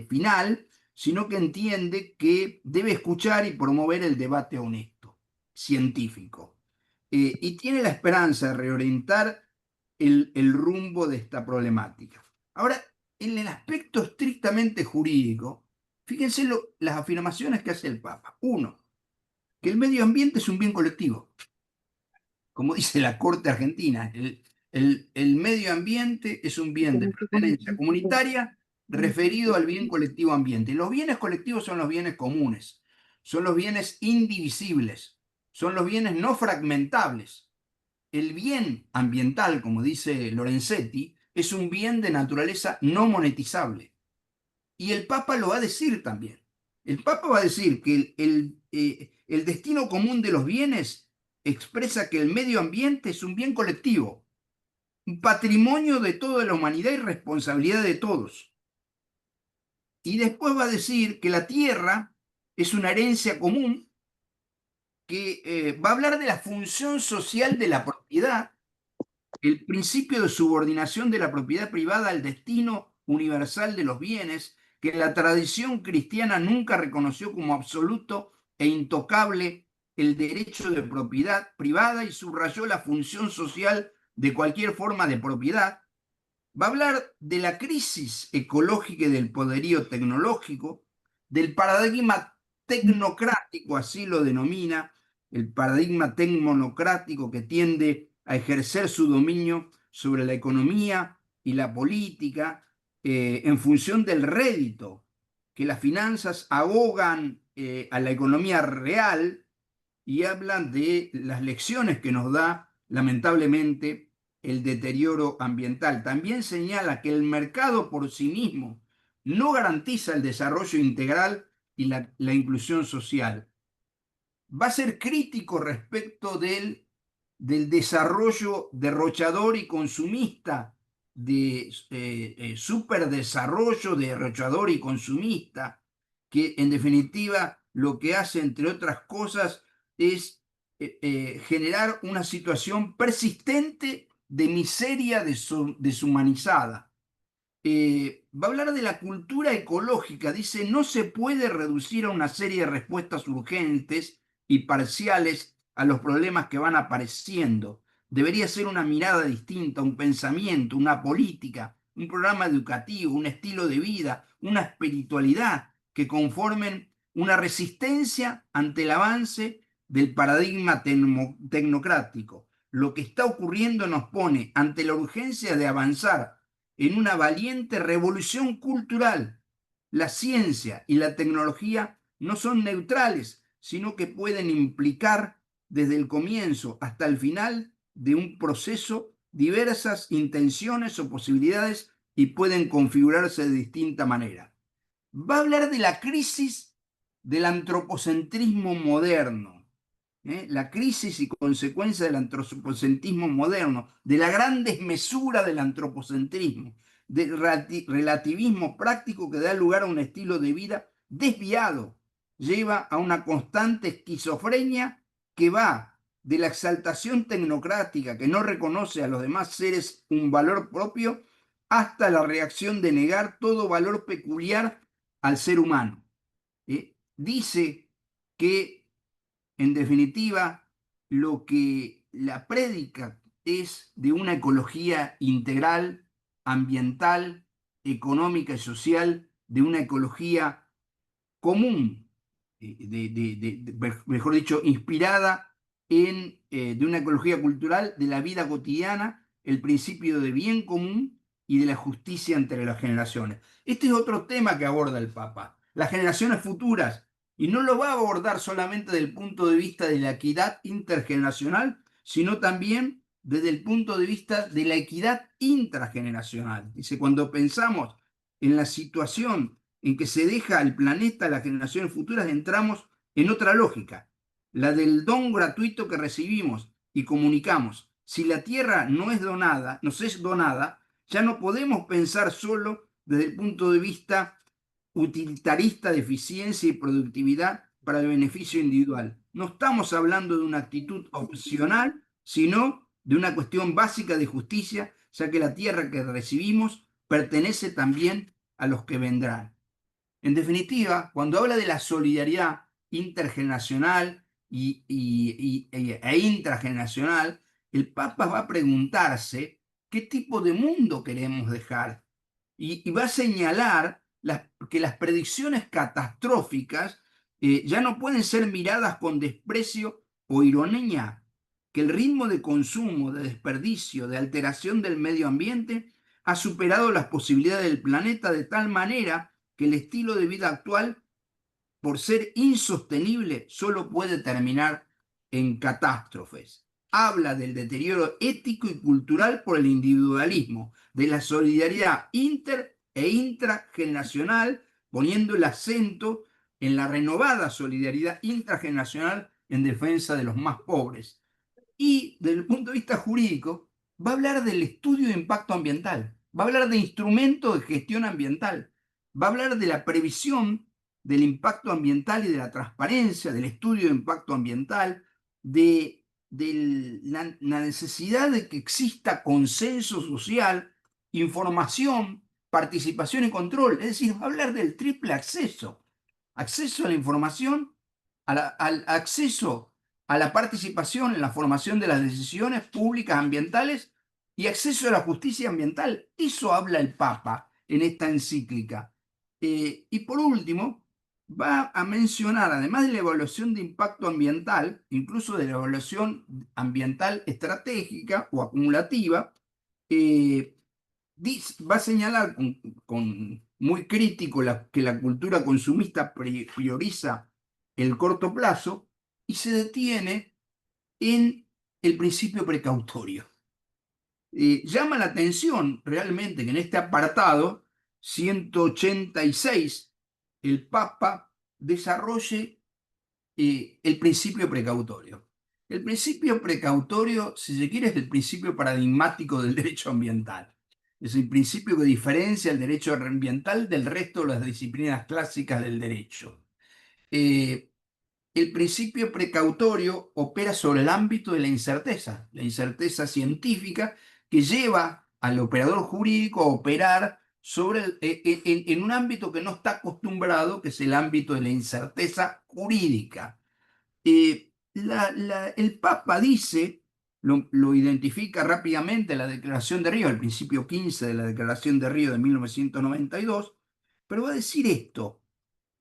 final, sino que entiende que debe escuchar y promover el debate honesto, científico. Y tiene la esperanza de reorientar el rumbo de esta problemática. Ahora, en el aspecto estrictamente jurídico, fíjense las afirmaciones que hace el Papa. Uno, que el medio ambiente es un bien colectivo, como dice la Corte Argentina. El medio ambiente es un bien de pertenencia comunitaria referido al bien colectivo ambiente. Y los bienes colectivos son los bienes comunes, son los bienes indivisibles, son los bienes no fragmentables. El bien ambiental, como dice Lorenzetti, es un bien de naturaleza no monetizable. Y el Papa lo va a decir también. El Papa va a decir que el destino común de los bienes expresa que el medio ambiente es un bien colectivo, un patrimonio de toda la humanidad y responsabilidad de todos. Y después va a decir que la tierra es una herencia común, que va a hablar de la función social de la propiedad, el principio de subordinación de la propiedad privada al destino universal de los bienes, que la tradición cristiana nunca reconoció como absoluto e intocable el derecho de propiedad privada y subrayó la función social de cualquier forma de propiedad. Va a hablar de la crisis ecológica y del poderío tecnológico, del paradigma tecnocrático, así lo denomina, el paradigma tecnocrático que tiende a ejercer su dominio sobre la economía y la política en función del rédito, que las finanzas ahogan a la economía real, y hablan de las lecciones que nos da, lamentablemente, el deterioro ambiental. También señala que el mercado por sí mismo no garantiza el desarrollo integral y la inclusión social. Va a ser crítico respecto del desarrollo derrochador y consumista, de superdesarrollo derrochador y consumista, que en definitiva lo que hace, entre otras cosas, es generar una situación persistente de miseria deshumanizada. Va a hablar de la cultura ecológica. Dice, no se puede reducir a una serie de respuestas urgentes y parciales a los problemas que van apareciendo. Debería ser una mirada distinta, un pensamiento, una política, un programa educativo, un estilo de vida, una espiritualidad que conformen una resistencia ante el avance del paradigma tecnocrático. Lo que está ocurriendo nos pone ante la urgencia de avanzar en una valiente revolución cultural. La ciencia y la tecnología no son neutrales, sino que pueden implicar desde el comienzo hasta el final de un proceso diversas intenciones o posibilidades y pueden configurarse de distinta manera. Va a hablar de la crisis del antropocentrismo moderno, la crisis y consecuencia del antropocentrismo moderno, de la gran desmesura del antropocentrismo, del relativismo práctico que da lugar a un estilo de vida desviado, lleva a una constante esquizofrenia que va de la exaltación tecnocrática que no reconoce a los demás seres un valor propio hasta la reacción de negar todo valor peculiar al ser humano. Dice que en definitiva, lo que la prédica es de una ecología integral, ambiental, económica y social, de una ecología común, mejor dicho, inspirada de una ecología cultural de la vida cotidiana, el principio de bien común y de la justicia entre las generaciones. Este es otro tema que aborda el Papa, las generaciones futuras, y no lo va a abordar solamente desde el punto de vista de la equidad intergeneracional, sino también desde el punto de vista de la equidad intrageneracional. Dice, cuando pensamos en la situación en que se deja al planeta a las generaciones futuras, entramos en otra lógica, la del don gratuito que recibimos y comunicamos. Si la tierra no es donada, nos es donada, ya no podemos pensar solo desde el punto de vista utilitarista de eficiencia y productividad para el beneficio individual. No estamos hablando de una actitud opcional, sino de una cuestión básica de justicia, ya que la tierra que recibimos pertenece también a los que vendrán. En definitiva, cuando habla de la solidaridad intergeneracional e intrageneracional, el Papa va a preguntarse qué tipo de mundo queremos dejar y va a señalar que las predicciones catastróficas ya no pueden ser miradas con desprecio o ironía, que el ritmo de consumo, de desperdicio, de alteración del medio ambiente ha superado las posibilidades del planeta de tal manera que el estilo de vida actual, por ser insostenible, solo puede terminar en catástrofes. Habla del deterioro ético y cultural por el individualismo, de la solidaridad inter e intrageneracional, poniendo el acento en la renovada solidaridad intrageneracional en defensa de los más pobres. Y desde el punto de vista jurídico, va a hablar del estudio de impacto ambiental, va a hablar de instrumentos de gestión ambiental, va a hablar de la previsión del impacto ambiental y de la transparencia del estudio de impacto ambiental, de la necesidad de que exista consenso social, información, participación y control. Es decir, va a hablar del triple acceso. Acceso a la información, al acceso a la participación en la formación de las decisiones públicas ambientales y acceso a la justicia ambiental. Eso habla el Papa en esta encíclica. Y por último, va a mencionar, además de la evaluación de impacto ambiental, incluso de la evaluación ambiental estratégica o acumulativa, eh, va a señalar con muy crítico que la cultura consumista prioriza el corto plazo y se detiene en el principio precautorio. Llama la atención realmente que en este apartado 186 el Papa desarrolle el principio precautorio. El principio precautorio, si se quiere, es el principio paradigmático del derecho ambiental. Es el principio que diferencia el derecho ambiental del resto de las disciplinas clásicas del derecho. Eh, el principio precautorio opera sobre el ámbito de la incerteza científica que lleva al operador jurídico a operar sobre en un ámbito que no está acostumbrado, que es el ámbito de la incerteza jurídica. El Papa dice, lo identifica rápidamente en la Declaración de Río, el principio 15 de la Declaración de Río de 1992, pero va a decir esto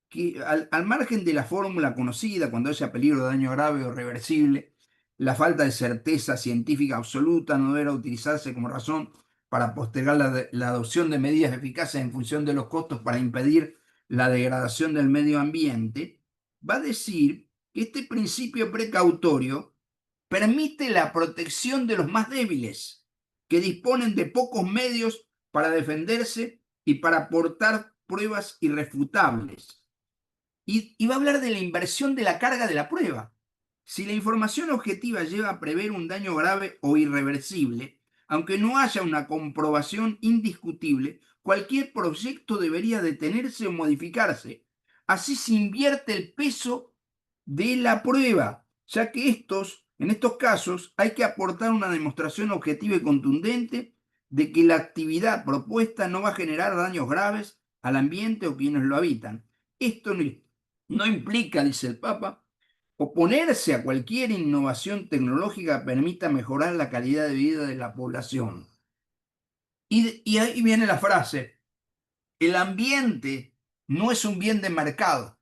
que al margen de la fórmula conocida, cuando haya peligro de daño grave o reversible, la falta de certeza científica absoluta no deberá utilizarse como razón para postergar la adopción de medidas eficaces en función de los costos para impedir la degradación del medio ambiente, va a decir que este principio precautorio permite la protección de los más débiles, que disponen de pocos medios para defenderse y para aportar pruebas irrefutables, y va a hablar de la inversión de la carga de la prueba. Si la información objetiva lleva a prever un daño grave o irreversible, aunque no haya una comprobación indiscutible, cualquier proyecto debería detenerse o modificarse. Así se invierte el peso de la prueba, ya que en estos casos hay que aportar una demostración objetiva y contundente de que la actividad propuesta no va a generar daños graves al ambiente o quienes lo habitan. Esto no implica, dice el Papa, oponerse a cualquier innovación tecnológica que permita mejorar la calidad de vida de la población. Y ahí viene la frase, el ambiente no es un bien de mercado,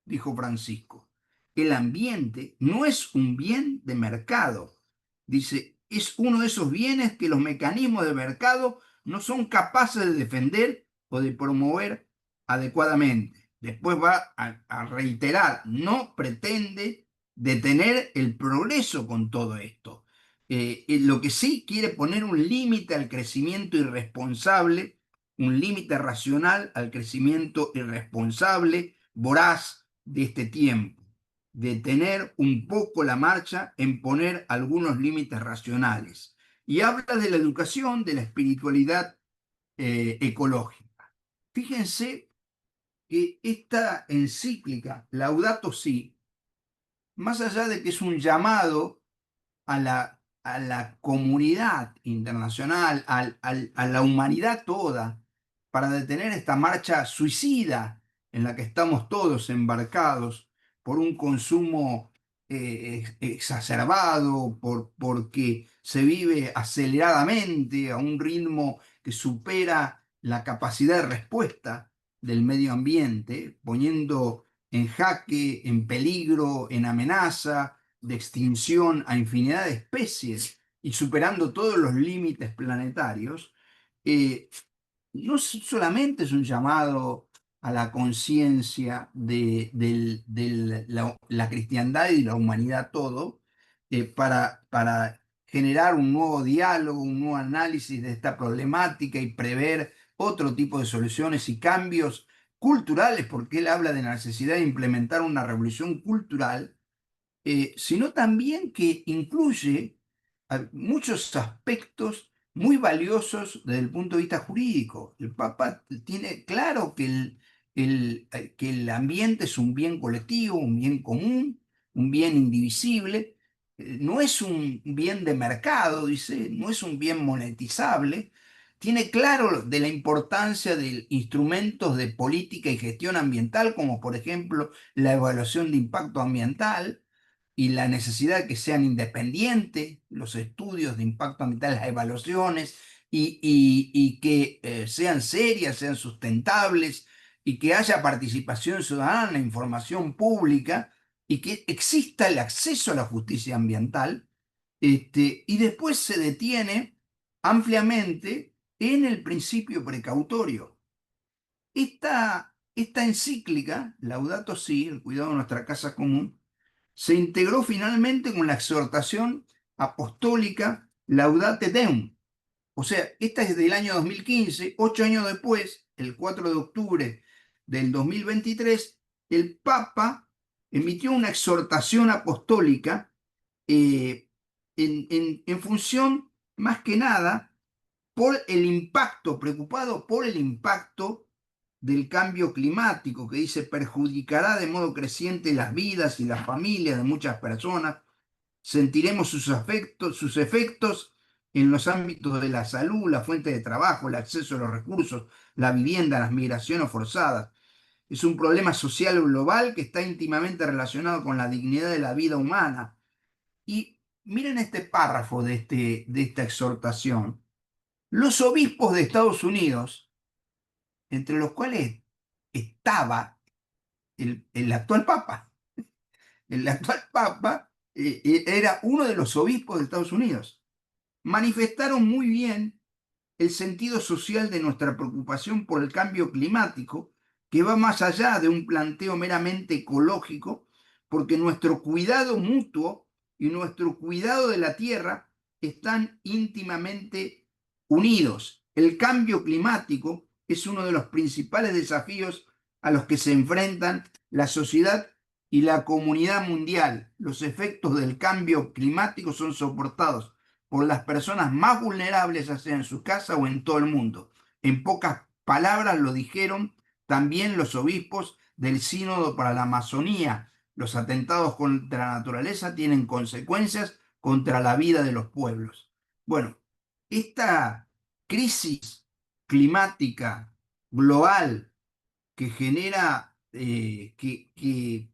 dijo Francisco. El ambiente no es un bien de mercado. Dice, es uno de esos bienes que los mecanismos de mercado no son capaces de defender o de promover adecuadamente. Después va a reiterar, no pretende detener el progreso con todo esto. Lo que sí quiere poner un límite al crecimiento irresponsable, un límite racional al crecimiento irresponsable, voraz de este tiempo, detener un poco la marcha en poner algunos límites racionales. Y habla de la educación, de la espiritualidad ecológica. Fíjense que esta encíclica, Laudato Si, más allá de que es un llamado a la comunidad internacional, a la humanidad toda, para detener esta marcha suicida en la que estamos todos embarcados por un consumo exacerbado, porque se vive aceleradamente a un ritmo que supera la capacidad de respuesta del medio ambiente, poniendo en jaque, en peligro, en amenaza de extinción a infinidad de especies y superando todos los límites planetarios, eh, no solamente es un llamado a la conciencia de la cristiandad y de la humanidad todo, para generar un nuevo diálogo, un nuevo análisis de esta problemática y prever otro tipo de soluciones y cambios culturales, porque él habla de la necesidad de implementar una revolución cultural, sino también que incluye muchos aspectos muy valiosos desde el punto de vista jurídico. El Papa tiene claro que el ambiente es un bien colectivo, un bien común, un bien indivisible, no es un bien de mercado, dice, no es un bien monetizable. Tiene claro de la importancia de instrumentos de política y gestión ambiental, como por ejemplo la evaluación de impacto ambiental, y la necesidad de que sean independientes los estudios de impacto ambiental, las evaluaciones, y que sean serias, sean sustentables, y que haya participación ciudadana, información pública, y que exista el acceso a la justicia ambiental, y después se detiene ampliamente en el principio precautorio. Esta encíclica, Laudato Si, el cuidado de nuestra casa común, se integró finalmente con la exhortación apostólica Laudate Deum, O sea, esta es del año 2015, 8 años después, el 4 de octubre del 2023, el Papa emitió una exhortación apostólica eh, en función, más que nada, por el impacto, preocupado por el impacto del cambio climático, que dice perjudicará de modo creciente las vidas y las familias de muchas personas. Sentiremos sus efectos en los ámbitos de la salud, la fuente de trabajo, el acceso a los recursos, la vivienda, las migraciones forzadas. Es un problema social global que está íntimamente relacionado con la dignidad de la vida humana. Y miren este párrafo de esta exhortación. Los obispos de Estados Unidos, entre los cuales estaba el actual Papa, el actual Papa era uno de los obispos de Estados Unidos, manifestaron muy bien el sentido social de nuestra preocupación por el cambio climático, que va más allá de un planteo meramente ecológico, porque nuestro cuidado mutuo y nuestro cuidado de la Tierra están íntimamente unidos. El cambio climático es uno de los principales desafíos a los que se enfrentan la sociedad y la comunidad mundial. Los efectos del cambio climático son soportados por las personas más vulnerables, ya sea en su casa o en todo el mundo. En pocas palabras lo dijeron también los obispos del Sínodo para la Amazonía. Los atentados contra la naturaleza tienen consecuencias contra la vida de los pueblos. Bueno, esta crisis climática global que genera, que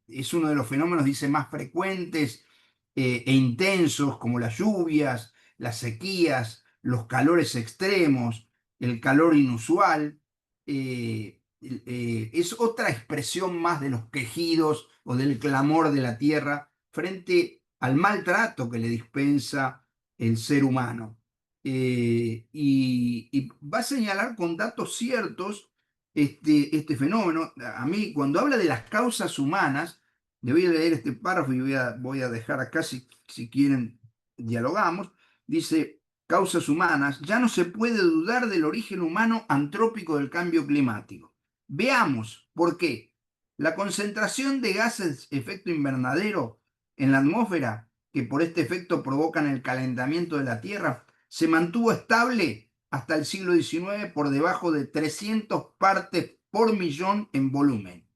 es uno de los fenómenos, dice, más frecuentes e intensos, como las lluvias, las sequías, los calores extremos, el calor inusual, es otra expresión más de los quejidos o del clamor de la tierra frente al maltrato que le dispensa el ser humano. Y va a señalar con datos ciertos este fenómeno. A mí, cuando habla de las causas humanas, le voy a leer este párrafo y voy a dejar acá si quieren dialogamos. Dice, causas humanas, ya no se puede dudar del origen humano antrópico del cambio climático. Veamos por qué. La concentración de gases efecto invernadero en la atmósfera, que por este efecto provocan el calentamiento de la Tierra, se mantuvo estable hasta el siglo XIX por debajo de 300 partes por millón en volumen.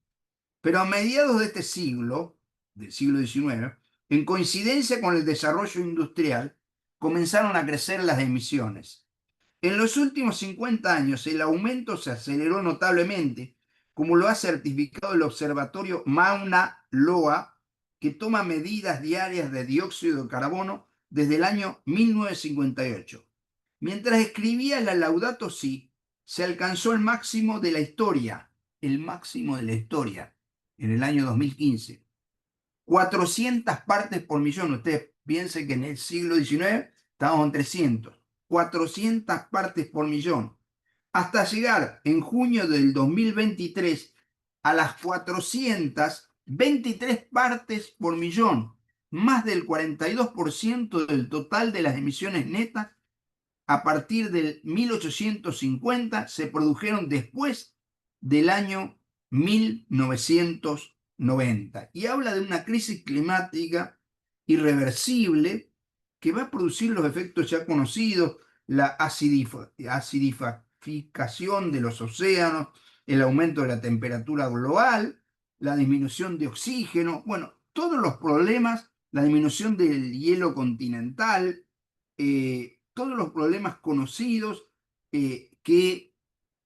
Pero a mediados de este siglo, del siglo XIX, en coincidencia con el desarrollo industrial, comenzaron a crecer las emisiones. En los últimos 50 años el aumento se aceleró notablemente, como lo ha certificado el observatorio Mauna Loa, que toma medidas diarias de dióxido de carbono desde el año 1958. Mientras escribía la Laudato Si, se alcanzó el máximo de la historia, en el año 2015. 400 partes por millón. Ustedes piensen que en el siglo XIX estábamos en 300. 400 partes por millón. Hasta llegar en junio del 2023 a las 423 partes por millón, más del 42% del total de las emisiones netas a partir del 1850 se produjeron después del año 1990. Y habla de una crisis climática irreversible que va a producir los efectos ya conocidos, la acidificación de los océanos, el aumento de la temperatura global, la disminución de oxígeno, bueno, todos los problemas, la disminución del hielo continental, todos los problemas conocidos que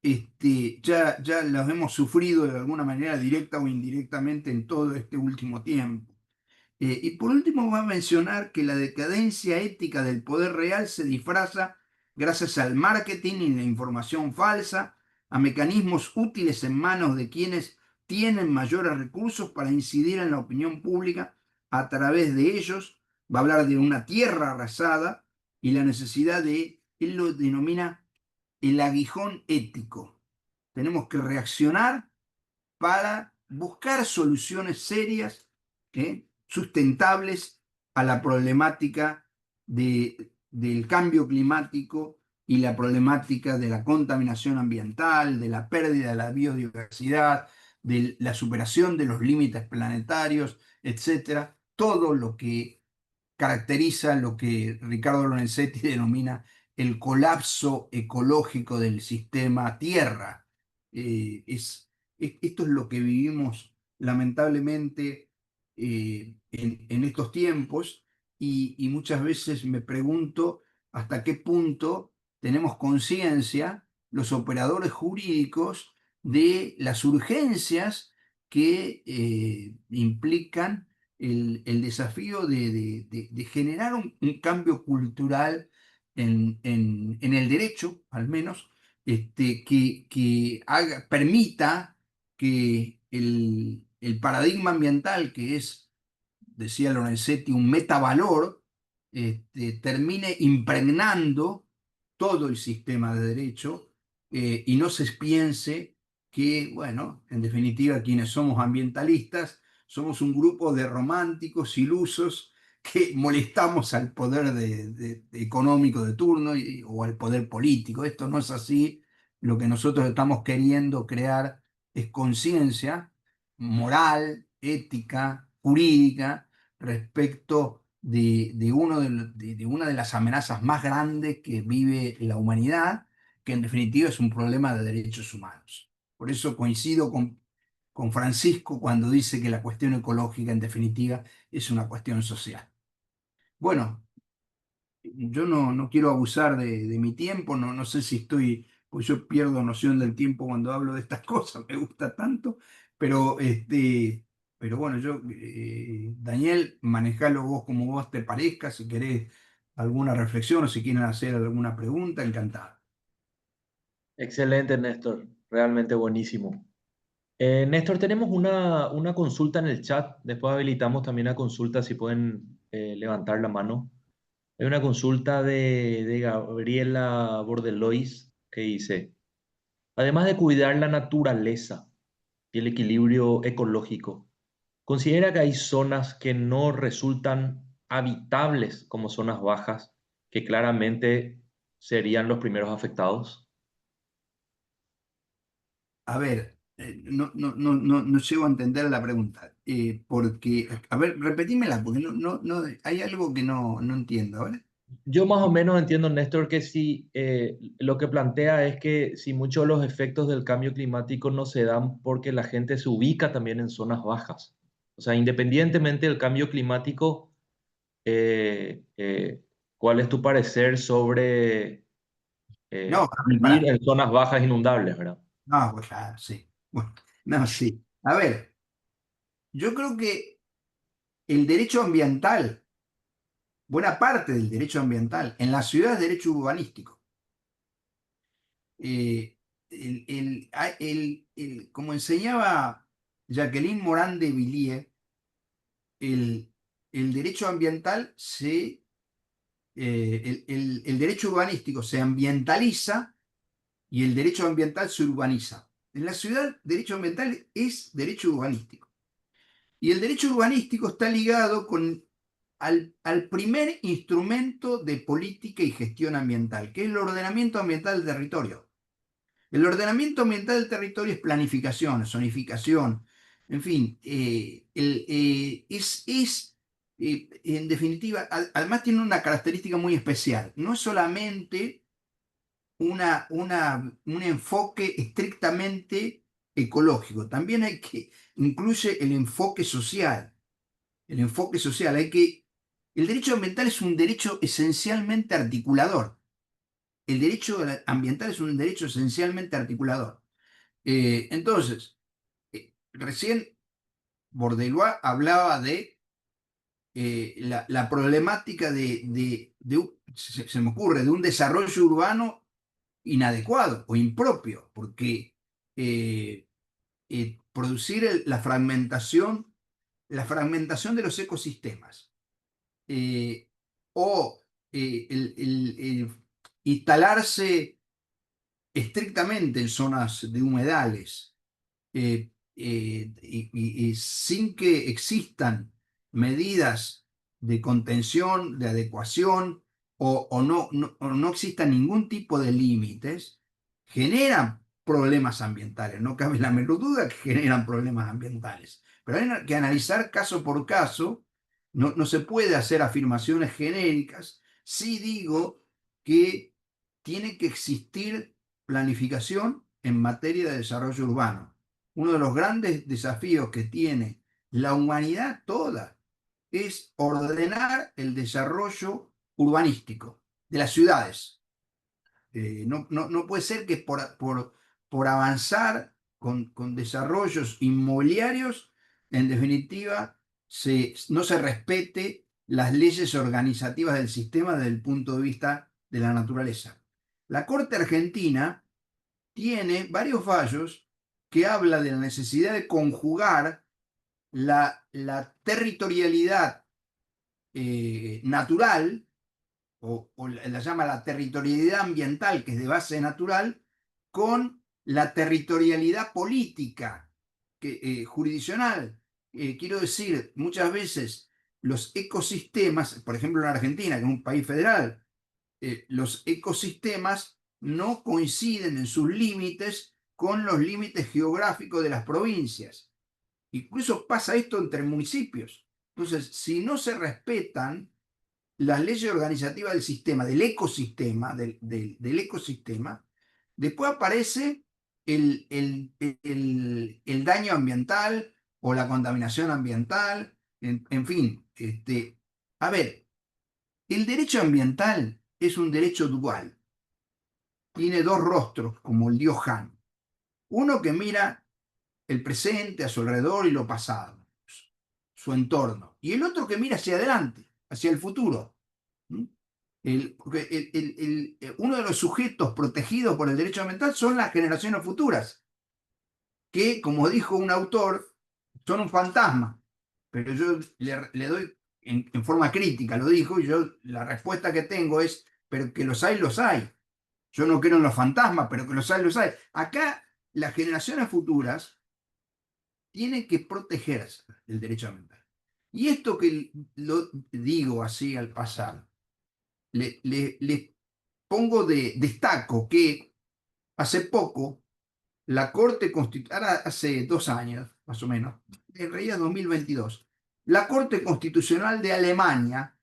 ya los hemos sufrido de alguna manera directa o indirectamente en todo este último tiempo. Y por último va a mencionar que la decadencia ética del poder real se disfraza gracias al marketing y la información falsa, a mecanismos útiles en manos de quienes tienen mayores recursos para incidir en la opinión pública a través de ellos. Va a hablar de una tierra arrasada y la necesidad de, él lo denomina el aguijón ético. Tenemos que reaccionar para buscar soluciones serias, sustentables a la problemática del cambio climático y la problemática de la contaminación ambiental, de la pérdida de la biodiversidad, de la superación de los límites planetarios, etcétera, todo lo que caracteriza lo que Ricardo Lorenzetti denomina el colapso ecológico del sistema Tierra. Esto es lo que vivimos lamentablemente en estos tiempos y muchas veces me pregunto hasta qué punto tenemos conciencia los operadores jurídicos de las urgencias que implican el desafío de generar un cambio cultural en el derecho, al menos, que permita que el paradigma ambiental, que es, decía Lorenzetti, un metavalor, termine impregnando todo el sistema de derecho y no se piense que, bueno, en definitiva, quienes somos ambientalistas somos un grupo de románticos ilusos que molestamos al poder económico de turno o al poder político. Esto no es así. Lo que nosotros estamos queriendo crear es conciencia moral, ética, jurídica respecto de una de las amenazas más grandes que vive la humanidad, que en definitiva es un problema de derechos humanos. Por eso coincido con Francisco cuando dice que la cuestión ecológica en definitiva es una cuestión social. Bueno, yo no quiero abusar de mi tiempo, no sé si estoy, pues yo pierdo noción del tiempo cuando hablo de estas cosas, me gusta tanto, pero, pero bueno, Daniel, manejalo vos como vos te parezca, si querés alguna reflexión o si quieren hacer alguna pregunta, encantado. Excelente, Néstor. Realmente buenísimo. Néstor, tenemos una consulta en el chat. Después habilitamos también la consulta si pueden levantar la mano. Hay una consulta de Gabriela Bordelois que dice, además de cuidar la naturaleza y el equilibrio ecológico, ¿considera que hay zonas que no resultan habitables como zonas bajas, que claramente serían los primeros afectados? A ver, no llego a entender la pregunta, porque, a ver, repetímela, porque hay algo que no entiendo, ¿vale? Yo más o menos entiendo, Néstor, que si lo que plantea es que si muchos de los efectos del cambio climático no se dan porque la gente se ubica también en zonas bajas. O sea, independientemente del cambio climático, eh, eh, ¿cuál es tu parecer sobre No, vivir para, en zonas bajas inundables, ¿verdad? no, pues sí. Bueno, no, sí. A ver, yo creo que el derecho ambiental, buena parte del derecho ambiental, en la ciudad es derecho urbanístico. Eh, como enseñaba Jacqueline Morán de Villiers, el, el derecho ambiental el derecho urbanístico se ambientaliza y el derecho ambiental se urbaniza. En la ciudad, derecho ambiental es derecho urbanístico. Y el derecho urbanístico está ligado al primer instrumento de política y gestión ambiental, que es el ordenamiento ambiental del territorio. El ordenamiento ambiental del territorio es planificación, zonificación, en fin, en definitiva, además tiene una característica muy especial. No es solamente un enfoque estrictamente ecológico, también incluye el enfoque social. El enfoque social, el derecho ambiental es un derecho esencialmente articulador. El derecho ambiental es un derecho esencialmente articulador. Entonces, recién Bordelois hablaba de la problemática se me ocurre, de un desarrollo urbano inadecuado o impropio, porque producir la fragmentación de los ecosistemas eh, o instalarse estrictamente en zonas de humedales y sin que existan medidas de contención, de adecuación o no exista ningún tipo de límites, generan problemas ambientales. No cabe la menor duda que generan problemas ambientales. Pero hay que analizar caso por caso. No se puede hacer afirmaciones genéricas. Sí digo que tiene que existir planificación en materia de desarrollo urbano. Uno de los grandes desafíos que tiene la humanidad toda es ordenar el desarrollo urbanístico de las ciudades. No puede ser que por avanzar con desarrollos inmobiliarios, en definitiva, no se respete las leyes organizativas del sistema desde el punto de vista de la naturaleza. La Corte Argentina tiene varios fallos que habla de la necesidad de conjugar la territorialidad natural, o la llama la territorialidad ambiental, que es de base natural, con la territorialidad política, jurisdiccional. Quiero decir, muchas veces los ecosistemas, por ejemplo en Argentina, que es un país federal, los ecosistemas no coinciden en sus límites con los límites geográficos de las provincias. Incluso pasa esto entre municipios. Entonces, si no se respetan las leyes organizativas del sistema, del ecosistema, después aparece el daño ambiental o la contaminación ambiental, en fin. A ver, el derecho ambiental es un derecho dual, tiene dos rostros, como el dios Han. Uno que mira el presente a su alrededor y lo pasado, su entorno, y el otro que mira hacia adelante, hacia el futuro. Uno de los sujetos protegidos por el derecho ambiental son las generaciones futuras, que, como dijo un autor, son un fantasma. Pero yo le doy en forma crítica, lo dijo, y yo la respuesta que tengo es, pero que los hay, los hay. Yo no creo en los fantasmas, pero que los hay, los hay. Acá las generaciones futuras tienen que protegerse del derecho ambiental. Y esto que lo digo así al pasar, le destaco que hace poco la Corte Constitucional, hace 2 años más o menos, en realidad 2022, la Corte Constitucional de Alemania,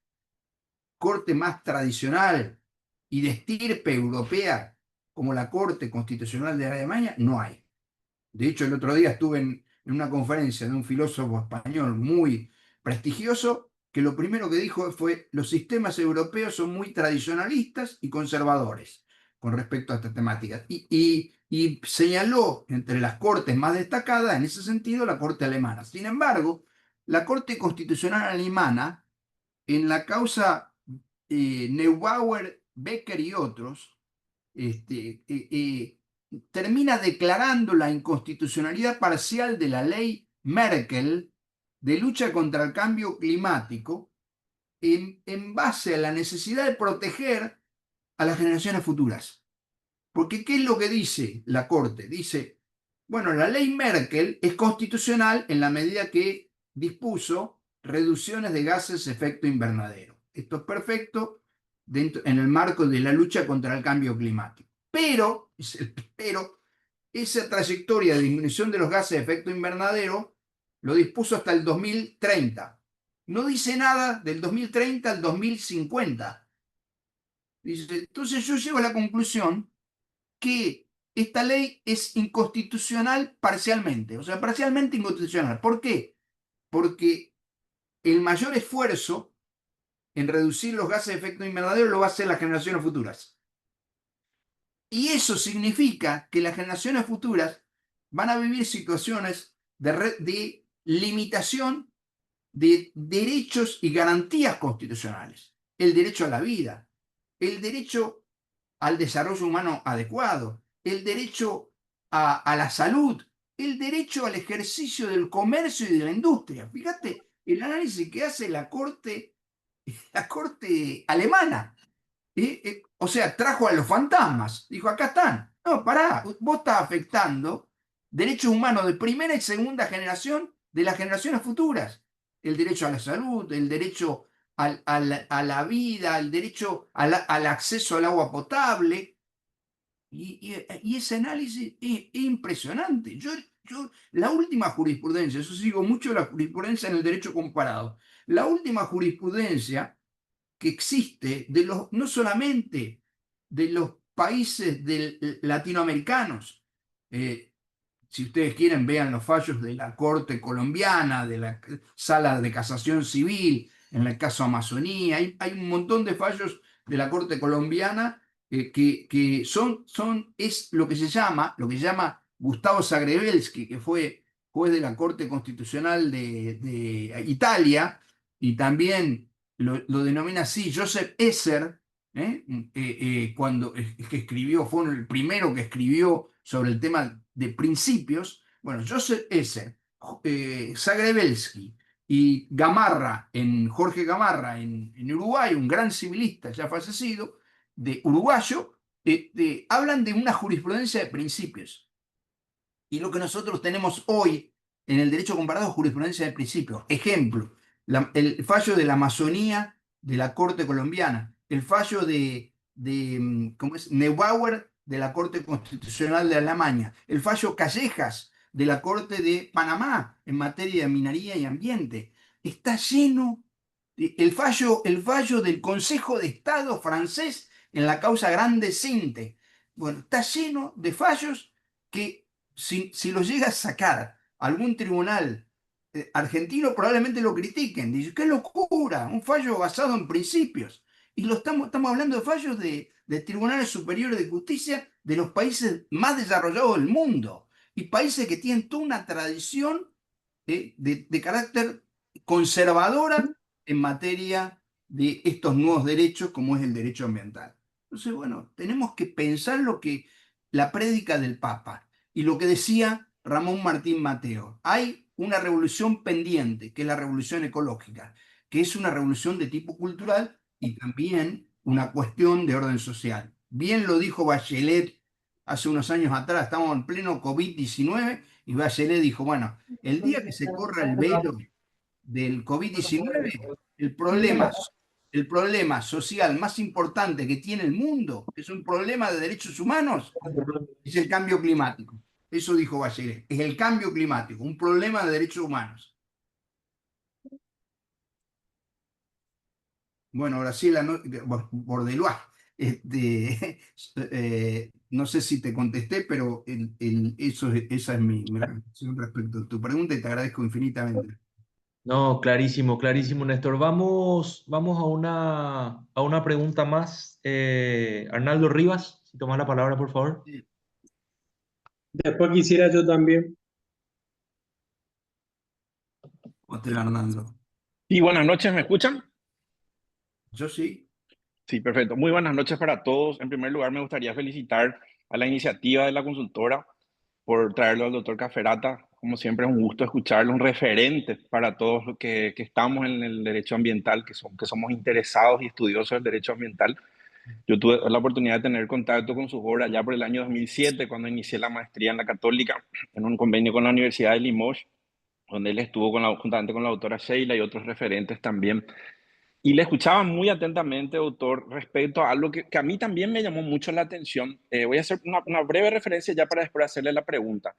corte más tradicional y de estirpe europea como la Corte Constitucional de Alemania, no hay. De hecho, el otro día estuve en una conferencia de un filósofo español muy prestigioso, que lo primero que dijo fue: los sistemas europeos son muy tradicionalistas y conservadores con respecto a esta temática. Y señaló entre las cortes más destacadas, en ese sentido, la corte alemana. Sin embargo, la Corte Constitucional alemana, en la causa Neubauer, Becker y otros, termina declarando la inconstitucionalidad parcial de la ley Merkel de lucha contra el cambio climático en base a la necesidad de proteger a las generaciones futuras. Porque ¿qué es lo que dice la Corte? Dice, bueno, la ley Merkel es constitucional en la medida que dispuso reducciones de gases de efecto invernadero. Esto es perfecto en el marco de la lucha contra el cambio climático. Pero esa trayectoria de disminución de los gases de efecto invernadero lo dispuso hasta el 2030. No dice nada del 2030 al 2050. Dice, entonces yo llego a la conclusión que esta ley es inconstitucional parcialmente, o sea, parcialmente inconstitucional. ¿Por qué? Porque el mayor esfuerzo en reducir los gases de efecto invernadero lo va a hacer las generaciones futuras. Y eso significa que las generaciones futuras van a vivir situaciones de limitación de derechos y garantías constitucionales. El derecho a la vida, el derecho al desarrollo humano adecuado, el derecho a la salud, el derecho al ejercicio del comercio y de la industria. Fíjate el análisis que hace la corte alemana. O sea, trajo a los fantasmas. Dijo, acá están. No, pará, vos estás afectando derechos humanos de primera y segunda generación de las generaciones futuras. El derecho a la salud, el derecho a la vida, al derecho al acceso al agua potable. Y ese análisis es impresionante. La última jurisprudencia, yo sigo mucho la jurisprudencia en el derecho comparado, la última jurisprudencia que existe no solamente de los países latinoamericanos, eh, si ustedes quieren, vean los fallos de la Corte colombiana, de la Sala de Casación Civil, en el caso Amazonía. Hay un montón de fallos de la Corte colombiana que es lo que se llama Gustavo Zagrebelsky, que fue juez de la Corte Constitucional de Italia, y también lo denomina así Joseph Esser, que escribió, fue el primero que escribió sobre el tema de principios. Bueno, Joseph Esser, Zagrebelsky y Jorge Gamarra en Uruguay, un gran civilista ya fallecido, uruguayo, hablan de una jurisprudencia de principios. Y lo que nosotros tenemos hoy en el derecho comparado es jurisprudencia de principios. Ejemplo, el fallo de la Amazonía de la Corte colombiana, el fallo ¿cómo es? Neubauer de la Corte Constitucional de Alemania, el fallo Callejas de la Corte de Panamá en materia de minería y ambiente. Está lleno, el fallo del Consejo de Estado francés en la causa Grande Sinte. Bueno, está lleno de fallos que si lo llega a sacar algún tribunal argentino, probablemente lo critiquen. Dice, qué locura, un fallo basado en principios. Y estamos hablando de fallos de tribunales superiores de justicia de los países más desarrollados del mundo y países que tienen toda una tradición de carácter conservadora en materia de estos nuevos derechos, como es el derecho ambiental. Entonces, bueno, tenemos que pensar lo que la prédica del Papa y lo que decía Ramón Martín Mateo. Hay una revolución pendiente, que es la revolución ecológica, que es una revolución de tipo cultural y también una cuestión de orden social. Bien lo dijo Bachelet hace unos años atrás, estamos en pleno COVID-19 y Bachelet dijo, bueno, el día que se corra el velo del COVID-19, el problema social más importante que tiene el mundo, que es un problema de derechos humanos, es el cambio climático. Eso dijo Bachelet, es el cambio climático, un problema de derechos humanos. Bueno, Graciela, Bordelois, no sé si te contesté, pero esa es mi reflexión respecto a tu pregunta y te agradezco infinitamente. No, clarísimo, clarísimo, Néstor. Vamos a una pregunta más. Arnaldo Rivas, si tomas la palabra, por favor. Sí. Después quisiera yo también. Hotel Hernando. Y buenas noches, ¿me escuchan? Yo sí. Sí, perfecto. Muy buenas noches para todos. En primer lugar, me gustaría felicitar a la iniciativa de la consultora por traerlo al doctor Caferata. Como siempre, es un gusto escucharlo, un referente para todos los que estamos en el derecho ambiental, que somos interesados y estudiosos del derecho ambiental. Yo tuve la oportunidad de tener contacto con sus obras ya por el año 2007, cuando inicié la maestría en la Católica, en un convenio con la Universidad de Limoges, donde él estuvo juntamente con la doctora Sheila y otros referentes también. Y le escuchaba muy atentamente, doctor, respecto a algo que a mí también me llamó mucho la atención. Voy a hacer una breve referencia ya para después hacerle la pregunta.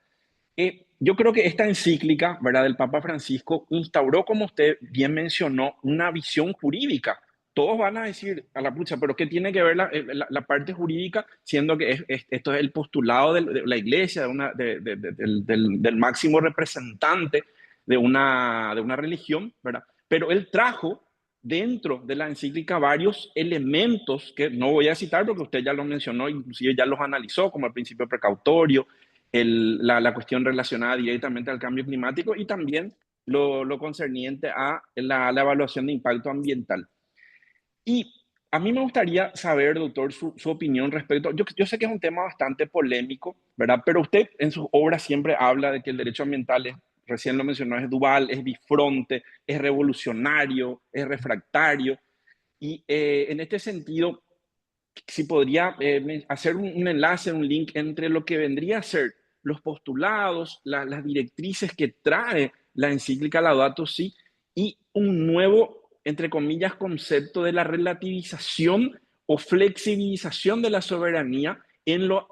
Yo creo que esta encíclica, ¿verdad?, del Papa Francisco instauró, como usted bien mencionó, una visión jurídica. Todos van a decir a la pucha, pero ¿qué tiene que ver la parte jurídica, siendo que esto es el postulado de la Iglesia, del máximo representante de una religión, ¿verdad? Pero él trajo dentro de la encíclica varios elementos que no voy a citar porque usted ya los mencionó, inclusive ya los analizó, como el principio precautorio, la cuestión relacionada directamente al cambio climático y también lo concerniente a la evaluación de impacto ambiental. Y a mí me gustaría saber, doctor, su opinión respecto. Yo sé que es un tema bastante polémico, ¿verdad? Pero usted en sus obras siempre habla de que el derecho ambiental recién lo mencionó, es dual, es bifronte, es revolucionario, es refractario. Y en este sentido, si podría hacer un enlace, un link entre lo que vendría a ser los postulados, las directrices que trae la encíclica Laudato Si y un nuevo entre comillas, concepto de la relativización o flexibilización de la soberanía en lo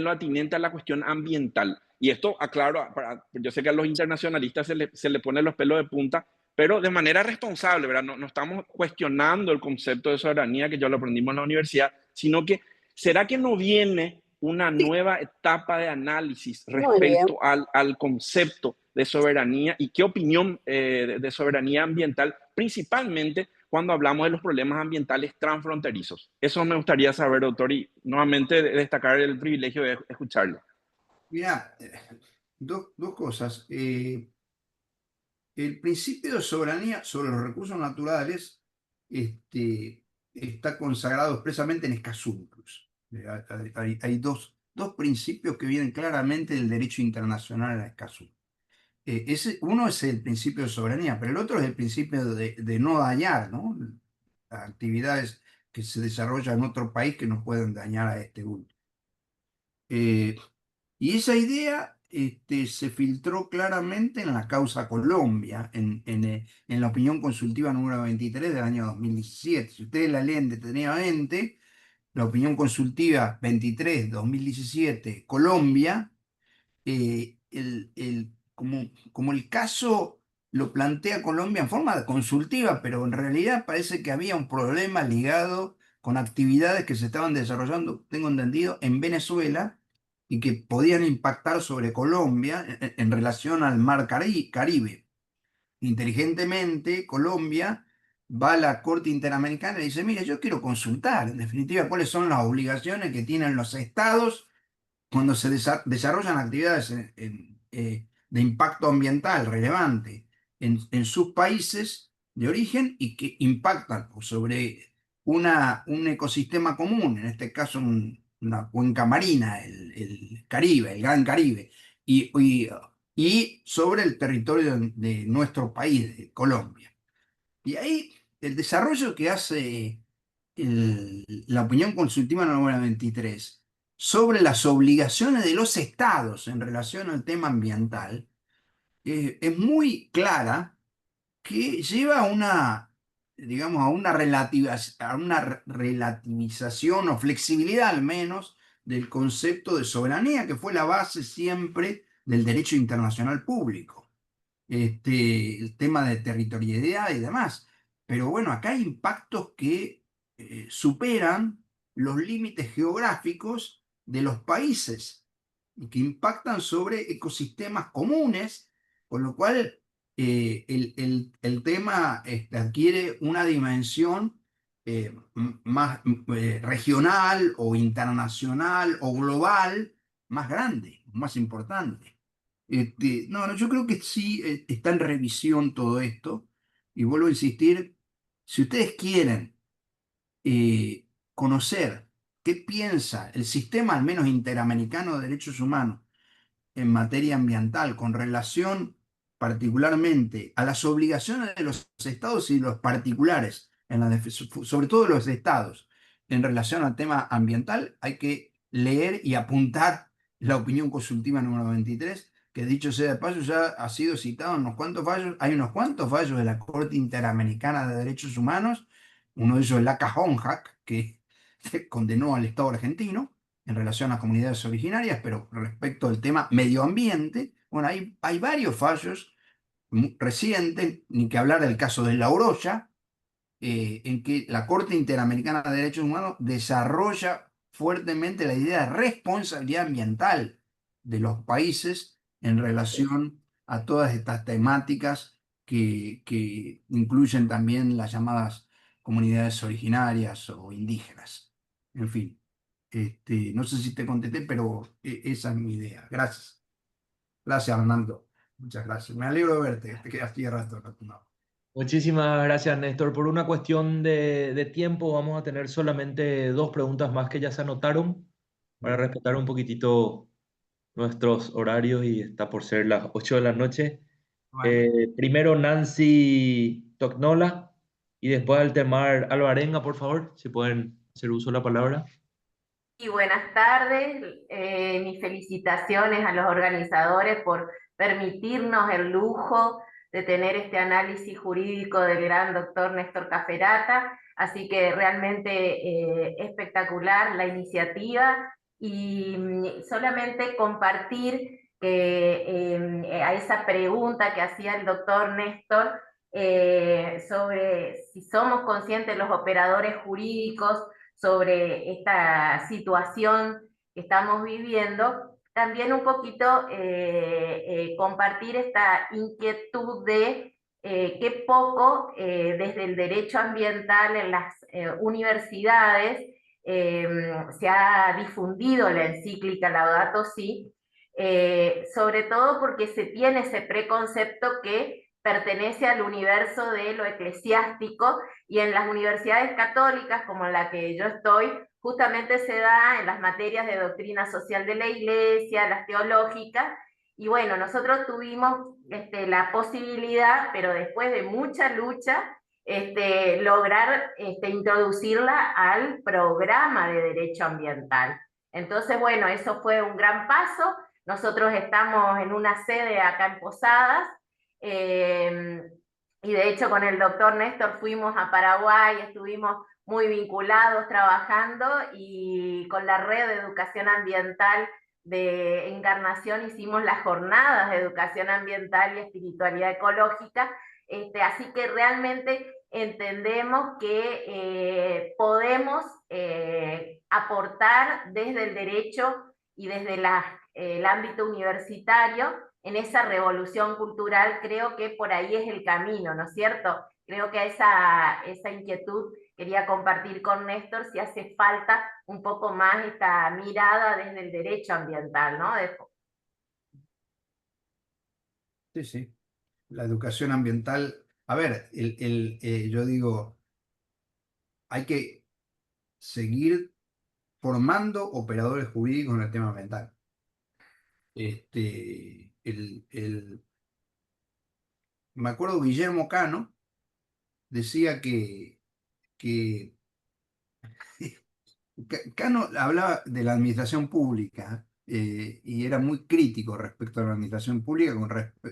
atinente a la cuestión ambiental. Y esto, aclaro, yo sé que a los internacionalistas se le ponen los pelos de punta, pero de manera responsable, ¿verdad? No estamos cuestionando el concepto de soberanía, que ya lo aprendimos en la universidad, sino que, ¿será que no viene una nueva etapa de análisis Muy bien. respecto al concepto de soberanía y qué opinión de soberanía ambiental, principalmente cuando hablamos de los problemas ambientales transfronterizos? Eso me gustaría saber, doctor, y nuevamente destacar el privilegio de escucharlo. Mira, dos cosas. El principio de soberanía sobre los recursos naturales está consagrado expresamente en Escazú, incluso. Hay dos principios que vienen claramente del derecho internacional a Escazú. Uno es el principio de soberanía, pero el otro es el principio de no dañar, ¿no? Las actividades que se desarrollan en otro país que no pueden dañar a este último. Y esa idea se filtró claramente en la causa Colombia, en la opinión consultiva número 23 del año 2017. Si ustedes la leen detenidamente, la opinión consultiva 23-2017, Colombia, como el caso lo plantea Colombia en forma consultiva, pero en realidad parece que había un problema ligado con actividades que se estaban desarrollando, tengo entendido, en Venezuela y que podían impactar sobre Colombia en relación al mar Caribe. Inteligentemente, Colombia va a la Corte Interamericana y dice, mire, yo quiero consultar, en definitiva, cuáles son las obligaciones que tienen los estados cuando se desarrollan actividades de impacto ambiental relevante en sus países de origen y que impactan sobre un ecosistema común, en este caso una cuenca marina, el Caribe, el Gran Caribe, y sobre el territorio de nuestro país, de Colombia. Y ahí el desarrollo que hace la opinión consultiva número 23 sobre las obligaciones de los estados en relación al tema ambiental es muy clara, que lleva digamos, a una relativización o flexibilidad al menos del concepto de soberanía, que fue la base siempre del derecho internacional público. El tema de territorialidad y demás. Pero bueno, acá hay impactos que superan los límites geográficos de los países y que impactan sobre ecosistemas comunes, con lo cual el tema adquiere una dimensión más regional o internacional o global más grande, más importante. No, yo creo que sí está en revisión todo esto. Y vuelvo a insistir, si ustedes quieren conocer qué piensa el sistema, al menos interamericano de derechos humanos, en materia ambiental, con relación particularmente a las obligaciones de los estados y los particulares, sobre todo los estados, en relación al tema ambiental, hay que leer y apuntar la opinión consultiva número 23, que dicho sea de paso ya ha sido citado en unos cuantos fallos. Hay unos cuantos fallos de la Corte Interamericana de Derechos Humanos, uno de ellos es la CAJONJAC, que condenó al Estado argentino en relación a las comunidades originarias, pero respecto al tema medio ambiente, bueno, hay varios fallos recientes, ni que hablar del caso de La Oroya, en que la Corte Interamericana de Derechos Humanos desarrolla fuertemente la idea de responsabilidad ambiental de los países en relación a todas estas temáticas que incluyen también las llamadas comunidades originarias o indígenas. En fin. No sé si te contesté, pero esa es mi idea. Gracias. Gracias, Arnaldo. Muchas gracias. Me alegro de verte. Te quedaste de rato. No. Muchísimas gracias, Néstor. Por una cuestión de tiempo, vamos a tener solamente dos preguntas más que ya se anotaron para respetar un poquitito nuestros horarios y está por ser las 8 de la noche. Bueno, Primero Nancy Tocnola y después Altemar Alvarenga, por favor, si pueden hacer uso de la palabra. Y buenas tardes, mis felicitaciones a los organizadores por permitirnos el lujo de tener este análisis jurídico del gran doctor Néstor Cafferata, así que realmente espectacular la iniciativa y solamente compartir a esa pregunta que hacía el doctor Néstor sobre si somos conscientes los operadores jurídicos sobre esta situación que estamos viviendo, también un poquito compartir esta inquietud de qué poco desde el derecho ambiental en las universidades se ha difundido la encíclica Laudato Si, sobre todo porque se tiene ese preconcepto que pertenece al universo de lo eclesiástico, y en las universidades católicas como la que yo estoy, justamente se da en las materias de doctrina social de la Iglesia, las teológicas, y bueno, nosotros tuvimos la posibilidad, pero después de mucha lucha, lograr introducirla al programa de derecho ambiental. Entonces, bueno, eso fue un gran paso. Nosotros estamos en una sede acá en Posadas, y de hecho con el doctor Néstor fuimos a Paraguay, estuvimos muy vinculados trabajando, y con la red de educación ambiental de Encarnación hicimos las jornadas de educación ambiental y espiritualidad ecológica, así que realmente entendemos que podemos aportar desde el derecho y desde el ámbito universitario en esa revolución cultural. Creo que por ahí es el camino, ¿no es cierto? Creo que esa inquietud quería compartir con Néstor, si hace falta un poco más esta mirada desde el derecho ambiental, ¿no? Sí, sí. La educación ambiental. A ver, yo digo, hay que seguir formando operadores jurídicos en el tema ambiental. Me acuerdo Guillermo Cano decía que Cano hablaba de la administración pública y era muy crítico respecto a la administración pública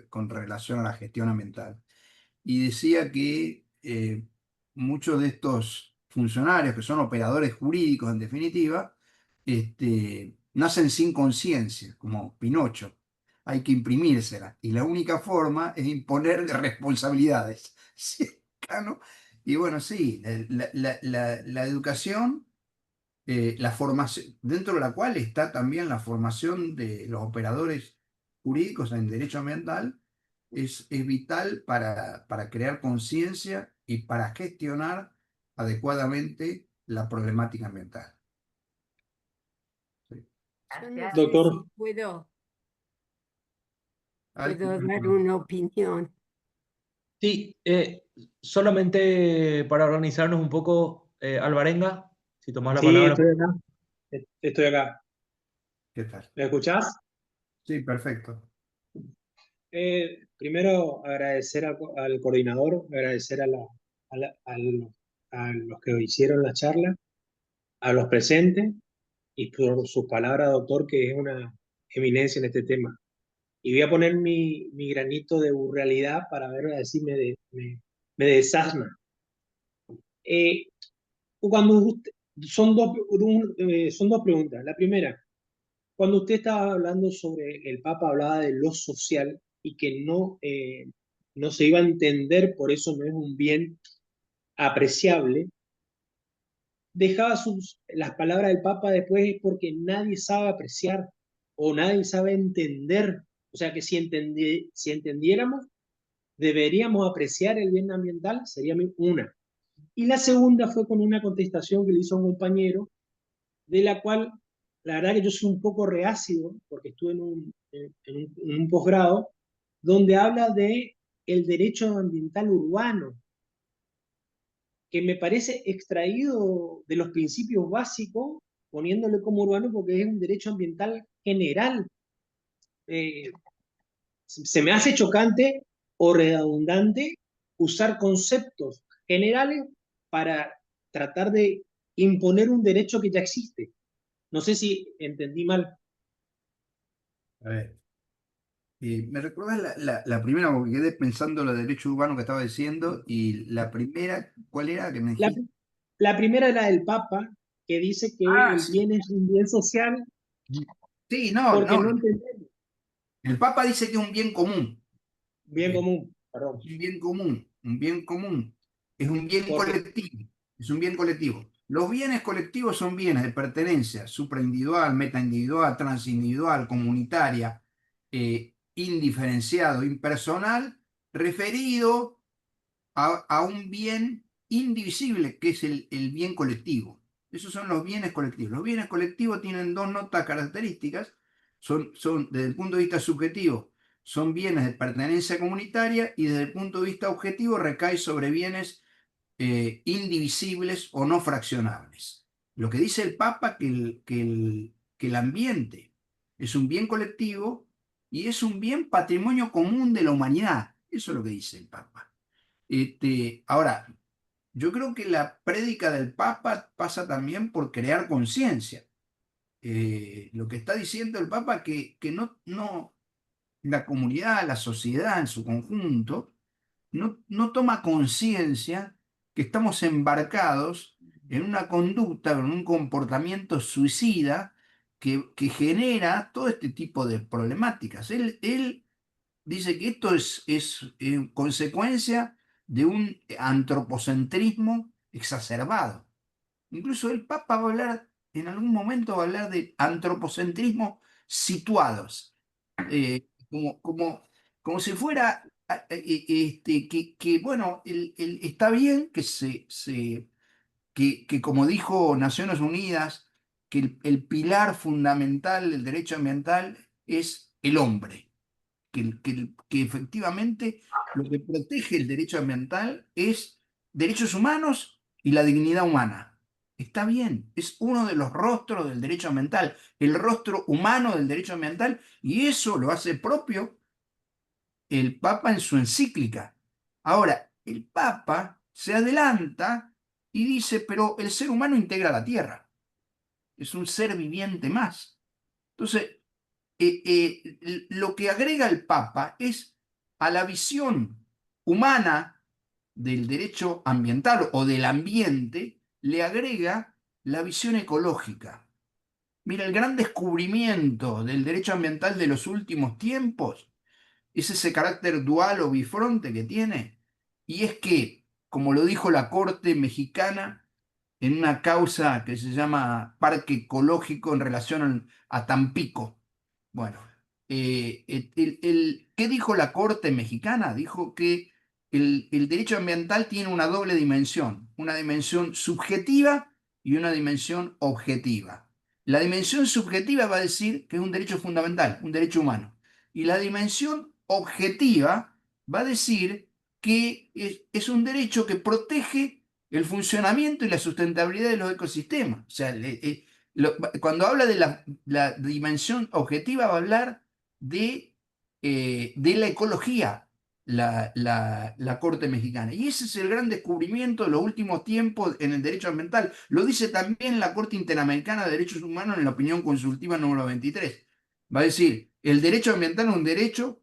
con relación a la gestión ambiental. Y decía que muchos de estos funcionarios, que son operadores jurídicos en definitiva, nacen sin conciencia, como Pinocho. Hay que imprimírsela. Y la única forma es imponer responsabilidades. Sí, Cano. Y bueno, sí, la educación, la formación, dentro de la cual está también la formación de los operadores jurídicos en derecho ambiental, es vital para crear conciencia y para gestionar adecuadamente la problemática ambiental. Sí. Yo no sé Doctor, si puedo Al- dar una opinión. Sí, solamente para organizarnos un poco, Alvarenga, si tomás la sí, palabra. estoy acá. Estoy acá. ¿Qué tal? ¿Me escuchás? Sí, perfecto. Primero agradecer al coordinador, agradecer a los que hicieron la charla, a los presentes, y por sus palabras, doctor, que es una eminencia en este tema. Y voy a poner mi granito de realidad para ver, a ver si me desasna. Cuando son dos preguntas. La primera, cuando usted estaba hablando sobre el Papa, hablaba de lo social y que no se iba a entender, por eso no es un bien apreciable. Dejaba las palabras del Papa después porque nadie sabe apreciar o nadie sabe entender. O sea que si entendiéramos, deberíamos apreciar el bien ambiental, sería una. Y la segunda fue con una contestación que le hizo a un compañero, de la cual la verdad que yo soy un poco reácido, porque estuve en un posgrado, donde habla de el derecho ambiental urbano, que me parece extraído de los principios básicos, poniéndole como urbano porque es un derecho ambiental general. Se me hace chocante o redundante usar conceptos generales para tratar de imponer un derecho que ya existe. No sé si entendí mal. A ver. Me recuerdas la primera, porque quedé pensando lo de derecho urbano que estaba diciendo, y la primera, ¿cuál era que me La, dijiste? la primera era del Papa, que dice que Ah, el sí. bien es un bien social Sí, no, porque no. no entendemos. El Papa dice que es un bien común. Bien Eh, común, perdón. un bien común, un bien común. Es un bien Porque, colectivo, es un bien colectivo. Los bienes colectivos son bienes de pertenencia supraindividual, metaindividual, transindividual, comunitaria, indiferenciado, impersonal, referido a un bien indivisible, que es el bien colectivo. Esos son los bienes colectivos. Los bienes colectivos tienen dos notas características. Desde el punto de vista subjetivo, son bienes de pertenencia comunitaria, y desde el punto de vista objetivo recae sobre bienes indivisibles o no fraccionables. Lo que dice el Papa, que el ambiente es un bien colectivo y es un bien patrimonio común de la humanidad. Eso es lo que dice el Papa. Ahora, yo creo que la prédica del Papa pasa también por crear conciencia. Lo que está diciendo el Papa, que no, la comunidad, la sociedad en su conjunto, no toma conciencia que estamos embarcados en una conducta, en un comportamiento suicida que genera todo este tipo de problemáticas. Él dice que esto es consecuencia de un antropocentrismo exacerbado. Incluso el Papa va a hablar, en algún momento va a hablar de antropocentrismo situados, como si fuera, bueno, está bien que como dijo Naciones Unidas, que el pilar fundamental del derecho ambiental es el hombre, que efectivamente lo que protege el derecho ambiental es derechos humanos y la dignidad humana. Está bien, es uno de los rostros del derecho ambiental, el rostro humano del derecho ambiental, y eso lo hace propio el Papa en su encíclica. Ahora, el Papa se adelanta y dice, pero el ser humano integra la tierra, es un ser viviente más. Entonces, lo que agrega el Papa es a la visión humana del derecho ambiental o del ambiente, le agrega la visión ecológica. Mira, el gran descubrimiento del derecho ambiental de los últimos tiempos es ese carácter dual o bifronte que tiene, y es que, como lo dijo la Corte mexicana en una causa que se llama Parque Ecológico en relación a Tampico. Bueno, ¿qué dijo la Corte mexicana? Dijo que el derecho ambiental tiene una doble dimensión, una dimensión subjetiva y una dimensión objetiva. La dimensión subjetiva va a decir que es un derecho fundamental, un derecho humano. Y la dimensión objetiva va a decir que es un derecho que protege el funcionamiento y la sustentabilidad de los ecosistemas. O sea, cuando habla de la dimensión objetiva, va a hablar de la ecología, la Corte Mexicana. Y ese es el gran descubrimiento de los últimos tiempos en el derecho ambiental. Lo dice también la Corte Interamericana de Derechos Humanos en la opinión consultiva número 23. Va a decir, el derecho ambiental es un derecho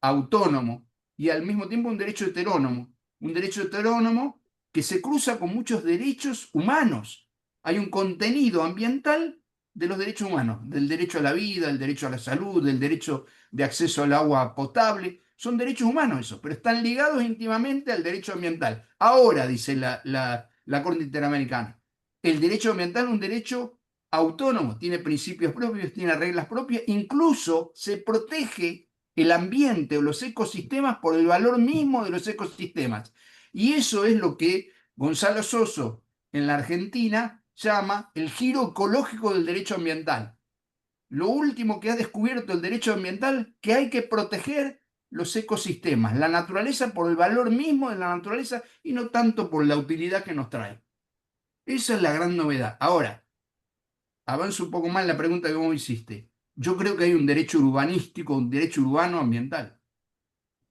autónomo y al mismo tiempo un derecho heterónomo. Un derecho heterónomo que se cruza con muchos derechos humanos. Hay un contenido ambiental de los derechos humanos, del derecho a la vida, el derecho a la salud, del derecho de acceso al agua potable. Son derechos humanos esos, pero están ligados íntimamente al derecho ambiental. Ahora, dice la Corte Interamericana, el derecho ambiental es un derecho autónomo, tiene principios propios, tiene reglas propias, incluso se protege el ambiente o los ecosistemas por el valor mismo de los ecosistemas. Y eso es lo que Gonzalo Soso en la Argentina llama el giro ecológico del derecho ambiental. Lo último que ha descubierto el derecho ambiental, que hay que proteger los ecosistemas, la naturaleza por el valor mismo de la naturaleza y no tanto por la utilidad que nos trae. Esa es la gran novedad. Ahora, avanzo un poco más en la pregunta que vos hiciste. Yo creo que hay un derecho urbanístico, un derecho urbano ambiental.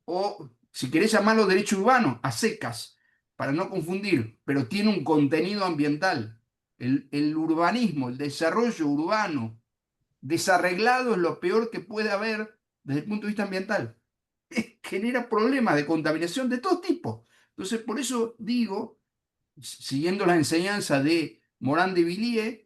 O si querés llamarlo derecho urbano, a secas, para no confundir, pero tiene un contenido ambiental. El urbanismo, el desarrollo urbano desarreglado es lo peor que puede haber desde el punto de vista ambiental. Genera problemas de contaminación de todo tipo. Entonces, por eso digo, siguiendo la enseñanza de Morand de Villiers,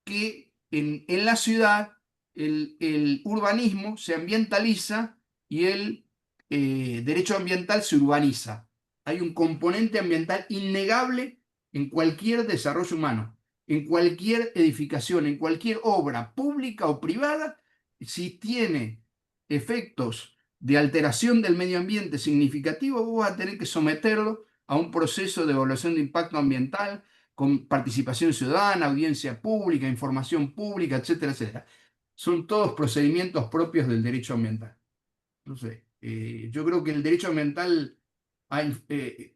que en la ciudad el urbanismo se ambientaliza y el derecho ambiental se urbaniza. Hay un componente ambiental innegable en cualquier desarrollo humano, en cualquier edificación, en cualquier obra pública o privada. Si tiene efectos de alteración del medio ambiente significativo, vos vas a tener que someterlo a un proceso de evaluación de impacto ambiental con participación ciudadana, audiencia pública, información pública, etcétera, etcétera. Son todos procedimientos propios del derecho ambiental. Entonces, yo creo que el derecho ambiental,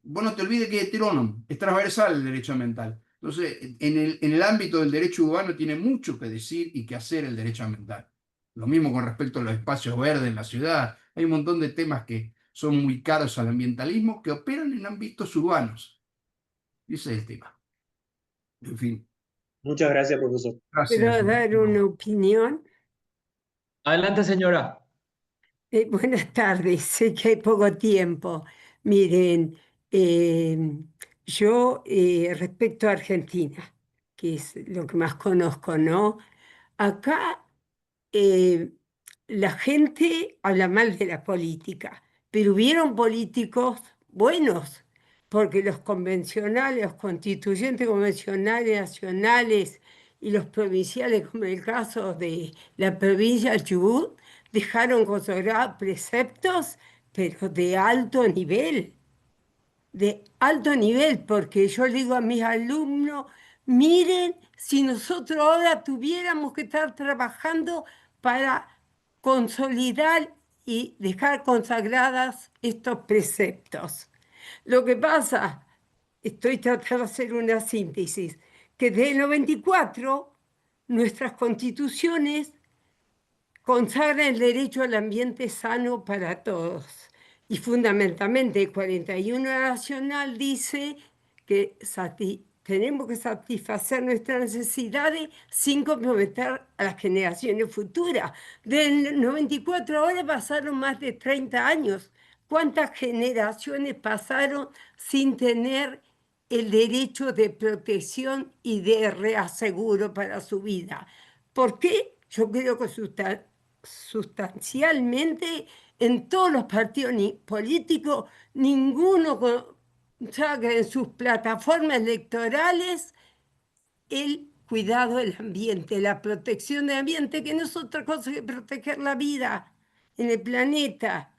vos no te olvides que es heterónomo, es transversal el derecho ambiental. Entonces, en el ámbito del derecho urbano tiene mucho que decir y que hacer el derecho ambiental. Lo mismo con respecto a los espacios verdes en la ciudad. Hay un montón de temas que son muy caros al ambientalismo que operan en ámbitos urbanos. Ese es el tema. En fin, Muchas gracias, profesor. gracias. ¿Puedo dar una opinión? Adelante, señora. Buenas tardes, sé que hay poco tiempo. Miren, yo respecto a Argentina, que es lo que más conozco, ¿no? Acá eh, la gente habla mal de la política, pero hubieron políticos buenos, porque los convencionales, los constituyentes convencionales nacionales y los provinciales, como el caso de la provincia de Chubut, dejaron consagrados preceptos, pero de alto nivel, porque yo le digo a mis alumnos, miren, si nosotros ahora tuviéramos que estar trabajando para consolidar y dejar consagradas estos preceptos. Lo que pasa, estoy tratando de hacer una síntesis, que desde el 94 nuestras constituciones consagra el derecho al ambiente sano para todos. Y fundamentalmente el 41 Nacional dice que tenemos que satisfacer nuestras necesidades sin comprometer a las generaciones futuras. Del 94 ahora pasaron más de 30 años. ¿Cuántas generaciones pasaron sin tener el derecho de protección y de reaseguro para su vida? ¿Por qué? Yo creo que sustancialmente en todos los partidos políticos, ninguno saca en sus plataformas electorales el cuidado del ambiente, la protección del ambiente, que no es otra cosa que proteger la vida en el planeta.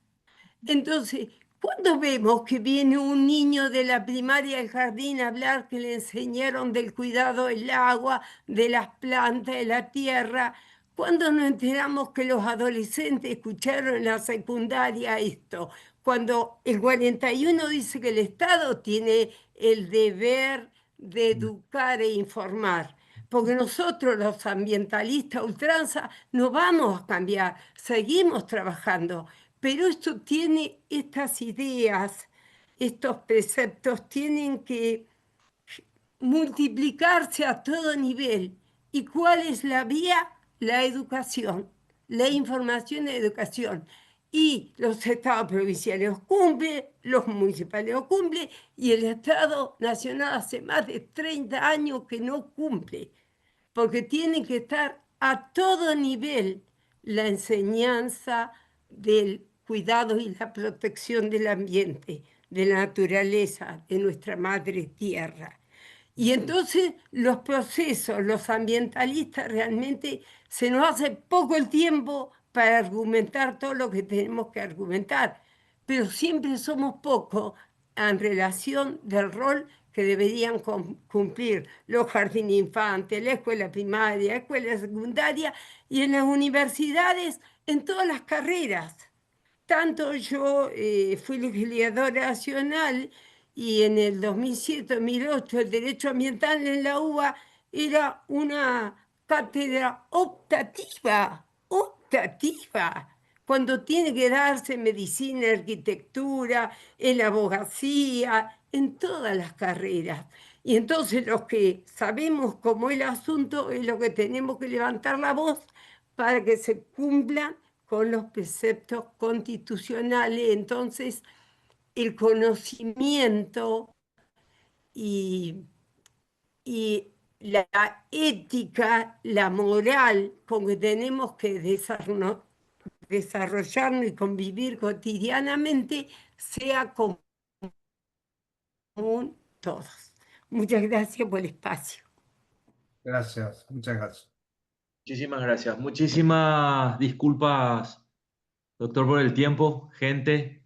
Entonces, ¿cuándo vemos que viene un niño de la primaria al jardín a hablar que le enseñaron del cuidado del agua, de las plantas, de la tierra? ¿Cuándo nos enteramos que los adolescentes escucharon en la secundaria esto? Cuando el 41 dice que el Estado tiene el deber de educar e informar. Porque nosotros los ambientalistas ultranza no vamos a cambiar, seguimos trabajando. Pero esto tiene estas ideas, estos preceptos tienen que multiplicarse a todo nivel. ¿Y cuál es la vía? La educación, la información y educación. Y los estados provinciales los cumplen, los municipales los cumplen, y el Estado Nacional hace más de 30 años que no cumple, porque tiene que estar a todo nivel la enseñanza del cuidado y la protección del ambiente, de la naturaleza, de nuestra madre tierra. Y entonces los procesos, los ambientalistas realmente se nos hace poco el tiempo para argumentar todo lo que tenemos que argumentar, pero siempre somos pocos en relación del rol que deberían cumplir los jardines infantes, la escuela primaria, la escuela secundaria y en las universidades, en todas las carreras. Tanto yo fui legisladora nacional y en el 2007-2008 el derecho ambiental en la UBA era una cátedra optativa, cuando tiene que darse en medicina, arquitectura, en la abogacía, en todas las carreras. Y entonces los que sabemos cómo es el asunto es lo que tenemos que levantar la voz para que se cumplan con los preceptos constitucionales. Entonces, el conocimiento y la ética, la moral con que tenemos que desarrollarnos y convivir cotidianamente sea común todos. Muchas gracias por el espacio. Gracias, muchas gracias. Muchísimas gracias. Muchísimas disculpas, doctor, por el tiempo. Gente,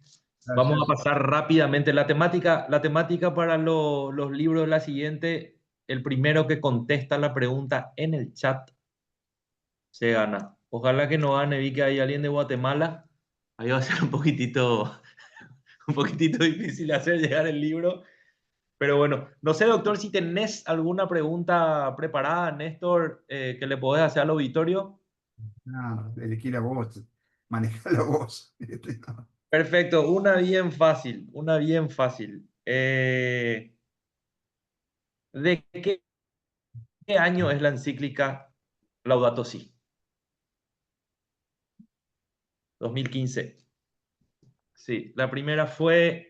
vamos a Gracias. pasar rápidamente. La temática para los libros es la siguiente. El primero que contesta la pregunta en el chat se gana. Ojalá que no gane, vi que hay alguien de Guatemala. Ahí va a ser un poquitito difícil hacer llegar el libro. Pero bueno, no sé, doctor, si tenés alguna pregunta preparada, Néstor, que le podés hacer al auditorio. No, elegí la voz, maneja la voz. Perfecto, una bien fácil, una bien fácil. ¿De qué año es la encíclica Laudato Si? 2015. Sí, la primera fue...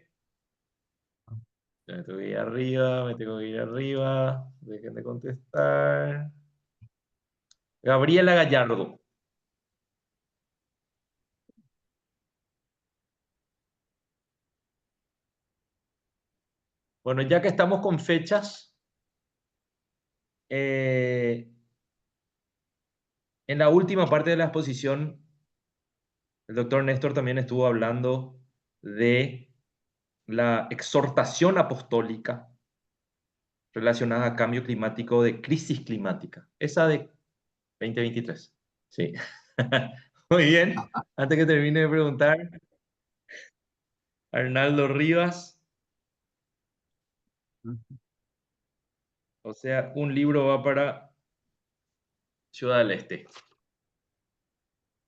Me tengo que ir arriba, dejen de contestar. Gabriela Gallardo. Bueno, ya que estamos con fechas, en la última parte de la exposición, el doctor Néstor también estuvo hablando de la exhortación apostólica relacionada a cambio climático, de crisis climática, esa de 2023. Sí. Muy bien. Antes que termine de preguntar, Arnaldo Rivas. O sea, un libro va para Ciudad del Este.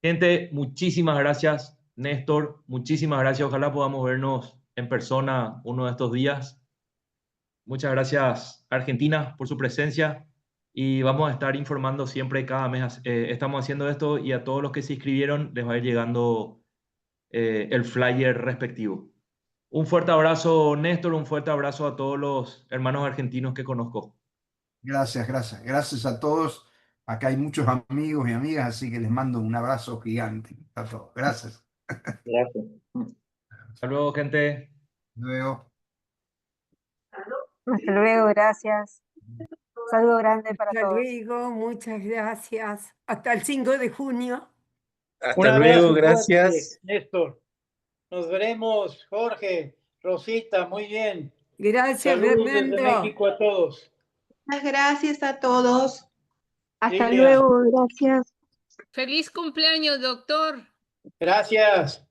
Gente, muchísimas gracias, Néstor. Muchísimas gracias. Ojalá podamos vernos en persona uno de estos días. Muchas gracias, Argentina, por su presencia. Y vamos a estar informando siempre, cada mes estamos haciendo esto, y a todos los que se inscribieron les va a ir llegando el flyer respectivo. Un fuerte abrazo, Néstor, un fuerte abrazo a todos los hermanos argentinos que conozco. Gracias, gracias. Gracias a todos. Acá hay muchos amigos y amigas, así que les mando un abrazo gigante a todos. Gracias. Gracias. Hasta luego, gente. Luego. Hasta luego, gracias. Saludo grande para Hasta todos. luego, muchas gracias. Hasta el 5 de junio. Hasta Un abrazo luego, fuerte, gracias. Néstor. Nos veremos, Jorge, Rosita, muy bien. Gracias, Saludos desde Fernando. México a todos. Muchas gracias a todos. Hasta Lilian, luego, gracias. Feliz cumpleaños, doctor. gracias.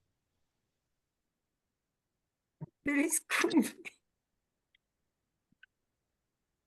Feliz cumple.